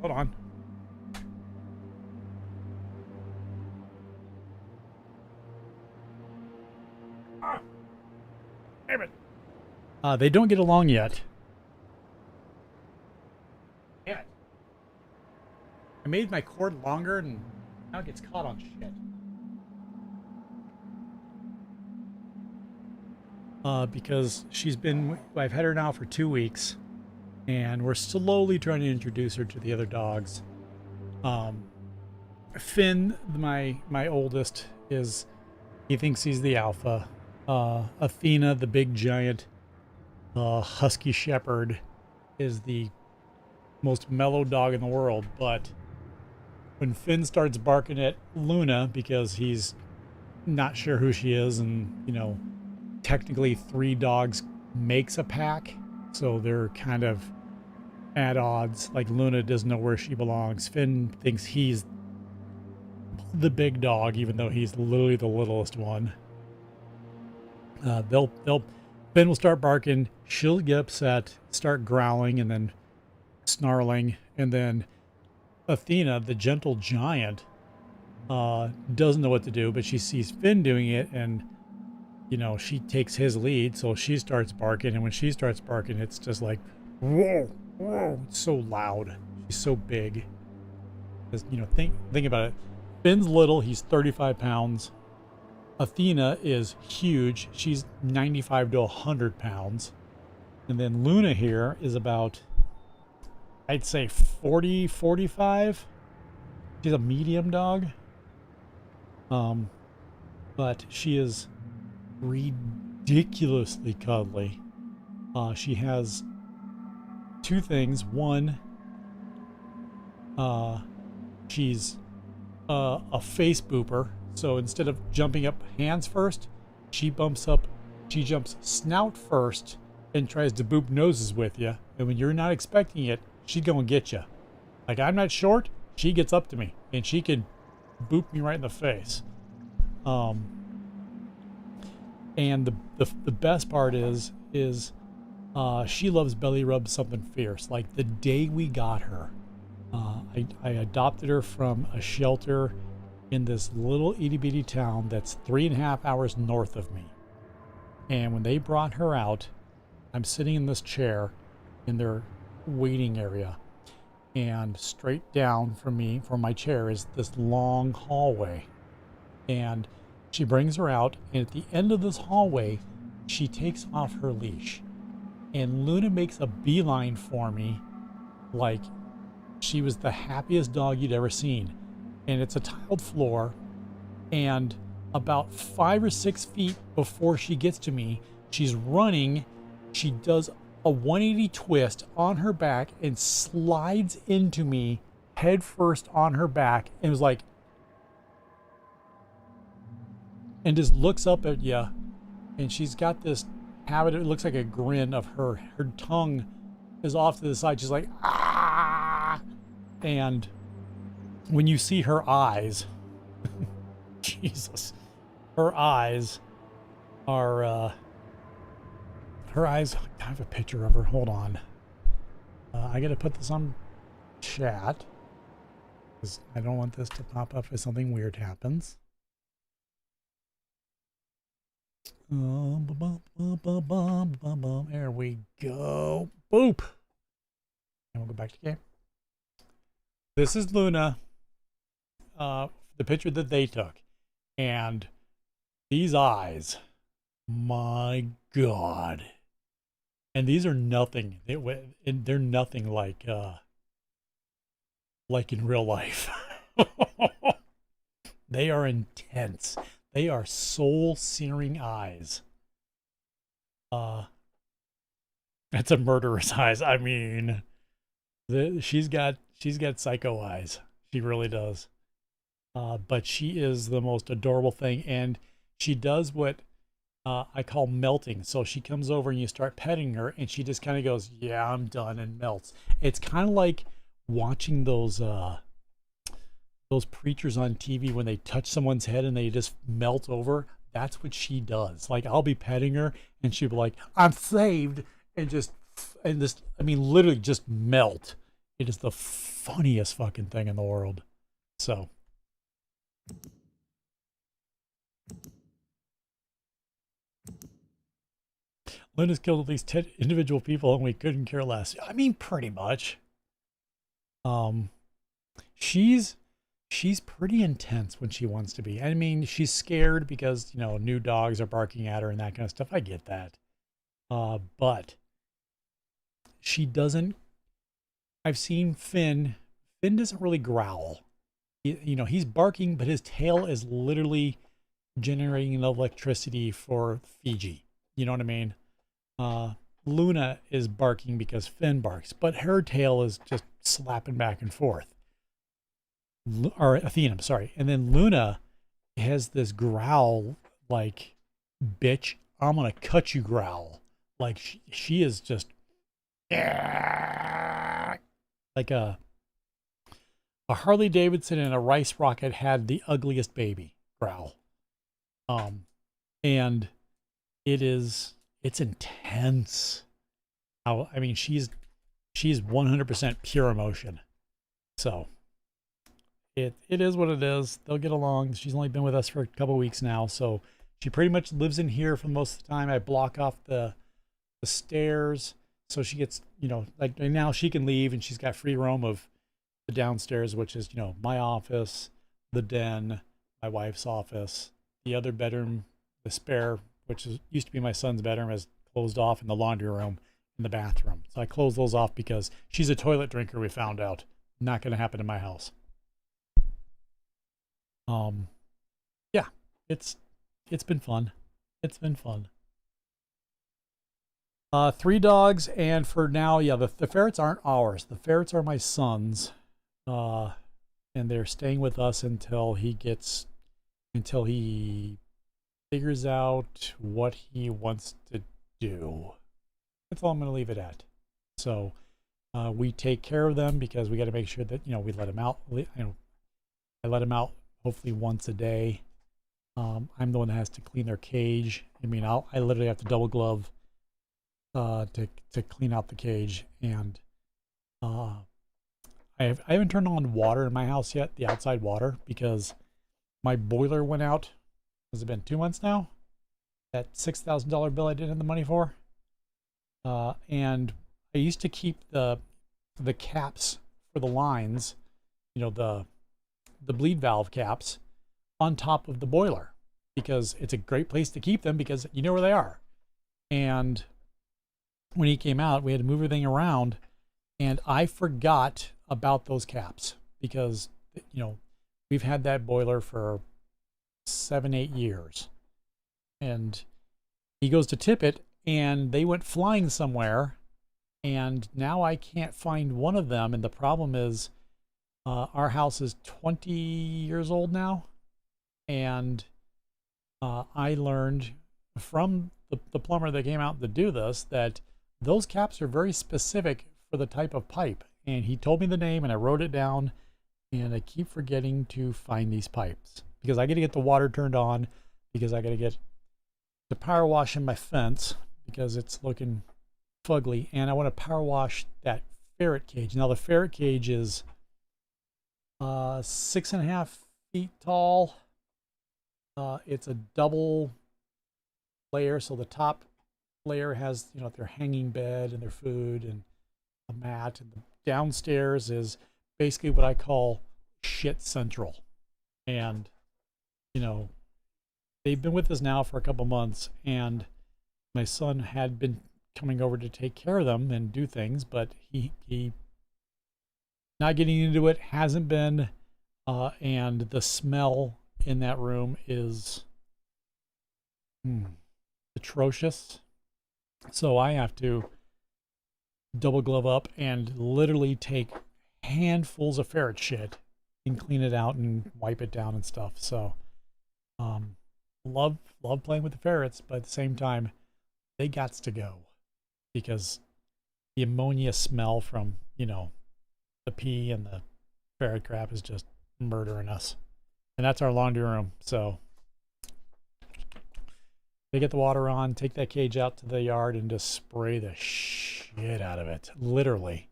Hold on. Damn it. They don't get along yet. Damn it. I made my cord longer and now it gets caught on shit. Because I've had her now for 2 weeks, and we're slowly trying to introduce her to the other dogs. Finn, my oldest, he thinks he's the alpha. Athena, the big giant husky shepherd, is the most mellow dog in the world. But when Finn starts barking at Luna because he's not sure who she is, and technically 3 dogs makes a pack, so they're kind of at odds. Like, Luna doesn't know where she belongs. Finn thinks he's the big dog, even though he's literally the littlest one. Finn will start barking, she'll get upset, start growling, and then snarling, and then Athena, the gentle giant, doesn't know what to do, but she sees Finn doing it, and she takes his lead, so she starts barking, and when she starts barking, it's just like, whoa, whoa, it's so loud. She's so big. Because, think about it. Finn's little, he's 35 pounds. Athena is huge. She's 95 to 100 pounds. And then Luna here is about, I'd say 40, 45. She's a medium dog. But she is ridiculously cuddly. She has 2 things. One, she's a face booper. So instead of jumping up hands first, she jumps snout first and tries to boop noses with you. And when you're not expecting it, she's gonna get you. Like, I'm not short, she gets up to me and she can boop me right in the face. And the best part is she loves belly rubs something fierce. Like, the day we got her, I adopted her from a shelter in this little itty bitty town that's 3.5 hours north of me. And when they brought her out, I'm sitting in this chair in their waiting area, and straight down from my chair is this long hallway. And she brings her out, and at the end of this hallway, she takes off her leash. And Luna makes a beeline for me like she was the happiest dog you'd ever seen. And it's a tiled floor, and about 5 or 6 feet before she gets to me, she's running. She does a 180 twist on her back and slides into me head first on her back, and was like, and just looks up at you, and she's got this habit, it looks like a grin of her tongue is off to the side. She's like, ah. And when you see her eyes, Jesus, her eyes are I have a picture of her, hold on. I gotta put this on chat because I don't want this to pop up if something weird happens. There we go. Boop. And we'll go back to game. This is Luna, the picture that they took. And these eyes, my God. And these are nothing. They're nothing like in real life. They are intense. They are soul-searing eyes. That's a murderous eyes. I mean, she's got psycho eyes. She really does. But she is the most adorable thing, and she does what I call melting. So she comes over and you start petting her, and she just kind of goes, "Yeah, I'm done," and melts. It's kind of like watching those preachers on TV when they touch someone's head and they just melt over. that's what she does. Like, I'll be petting her and she'll be like, I'm saved, and this, I mean, literally just melt. It is the funniest fucking thing in the world. So Linda's killed at least 10 individual people and we couldn't care less. I mean, pretty much. She's pretty intense when she wants to be. I mean, she's scared because, you know, new dogs are barking at her and that kind of stuff. I get that. But she doesn't. I've seen Finn. Finn doesn't really growl. You know, he's barking, but his tail is literally generating electricity for Fiji. You know what I mean? Luna is barking because Finn barks, but her tail is just slapping back and forth. Or Athena, I'm sorry. And then Luna has this growl, like, bitch, I'm gonna cut you growl. Like, she is just like a Harley Davidson and a rice rocket had the ugliest baby growl. And it's intense. I mean, she's 100% pure emotion. So it is what it is. They'll get along. She's only been with us for a couple weeks now, so she pretty much lives in here for most of the time. I block off the stairs, so she gets, you know, like right now she can leave and she's got free roam of the downstairs, which is, you know, my office, the den, my wife's office, the other bedroom, the spare, which used to be my son's bedroom, is closed off, in the laundry room, and the bathroom. So I closed those off because she's a toilet drinker, we found out. Not going to happen in my house. Yeah, it's been fun. It's been fun. 3 dogs, and for now, yeah, the ferrets aren't ours. The ferrets are my son's, and they're staying with us until he figures out what he wants to do. That's all I'm going to leave it at. So we take care of them because we got to make sure that, you know, we let them out. You know, I let them out hopefully once a day. I'm the one that has to clean their cage. I mean, I literally have to double glove to clean out the cage, and I haven't turned on water in my house yet, the outside water, because my boiler went out. Has it been 2 months now? That $6,000 bill I didn't have the money for. And I used to keep the caps for the lines, you know, the bleed valve caps, on top of the boiler, because it's a great place to keep them because you know where they are. And when he came out, we had to move everything around, and I forgot about those caps because, you know, we've had that boiler for 7-8 years, and he goes to tip it and they went flying somewhere, and now I can't find one of them. And the problem is our house is 20 years old now, and I learned from the plumber that came out to do this that those caps are very specific for the type of pipe, and he told me the name and I wrote it down, and I keep forgetting to find these pipes because I got to get the water turned on, because I got to get the power wash in my fence because it's looking fugly, and I want to power wash that ferret cage. Now the ferret cage is 6.5 feet tall. It's a double layer, so the top layer has, you know, their hanging bed and their food and a mat, and the downstairs is basically what I call shit central. And, you know, they've been with us now for a couple months, and my son had been coming over to take care of them and do things, but he not getting into it, hasn't been, and the smell in that room is atrocious. So I have to double glove up and literally take handfuls of ferret shit and clean it out and wipe it down and stuff. So love playing with the ferrets, but at the same time, they gots to go, because the ammonia smell from, you know, the pee and the ferret crap is just murdering us. And that's our laundry room. So They get the water on, take that cage out to the yard and just spray the shit out of it. Literally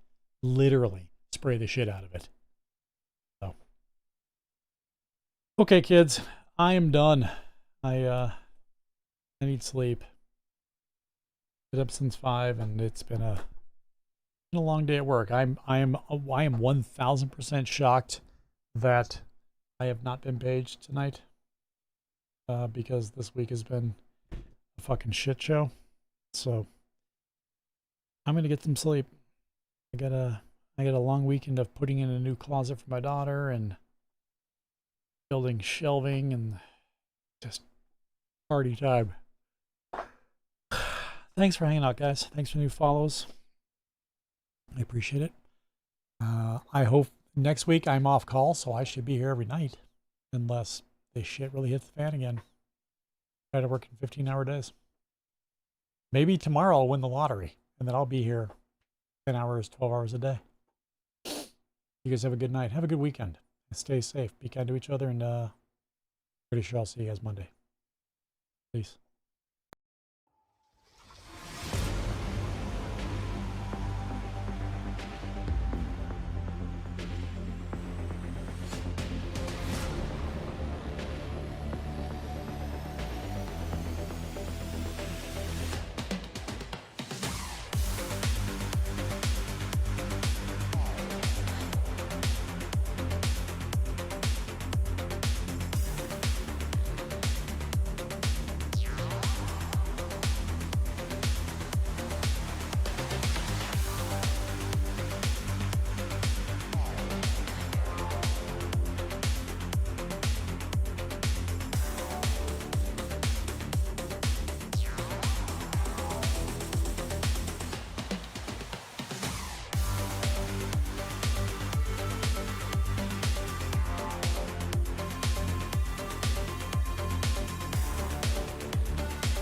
spray the shit out of it. So, okay, kids, I am done. I need sleep. Been up since 5, and it's been a long day at work. I am 1000% shocked that I have not been paged tonight, because this week has been a fucking shit show. So I'm gonna get some sleep. I got a long weekend of putting in a new closet for my daughter and building shelving and just party time. Thanks for hanging out, guys. Thanks for new follows. I appreciate it. I hope next week I'm off call, so I should be here every night, unless this shit really hits the fan again. Try to work in 15-hour days. Maybe tomorrow I'll win the lottery, and then I'll be here 10 hours, 12 hours a day. You guys have a good night. Have a good weekend. Stay safe. Be kind to each other, and pretty sure I'll see you guys Monday. Peace.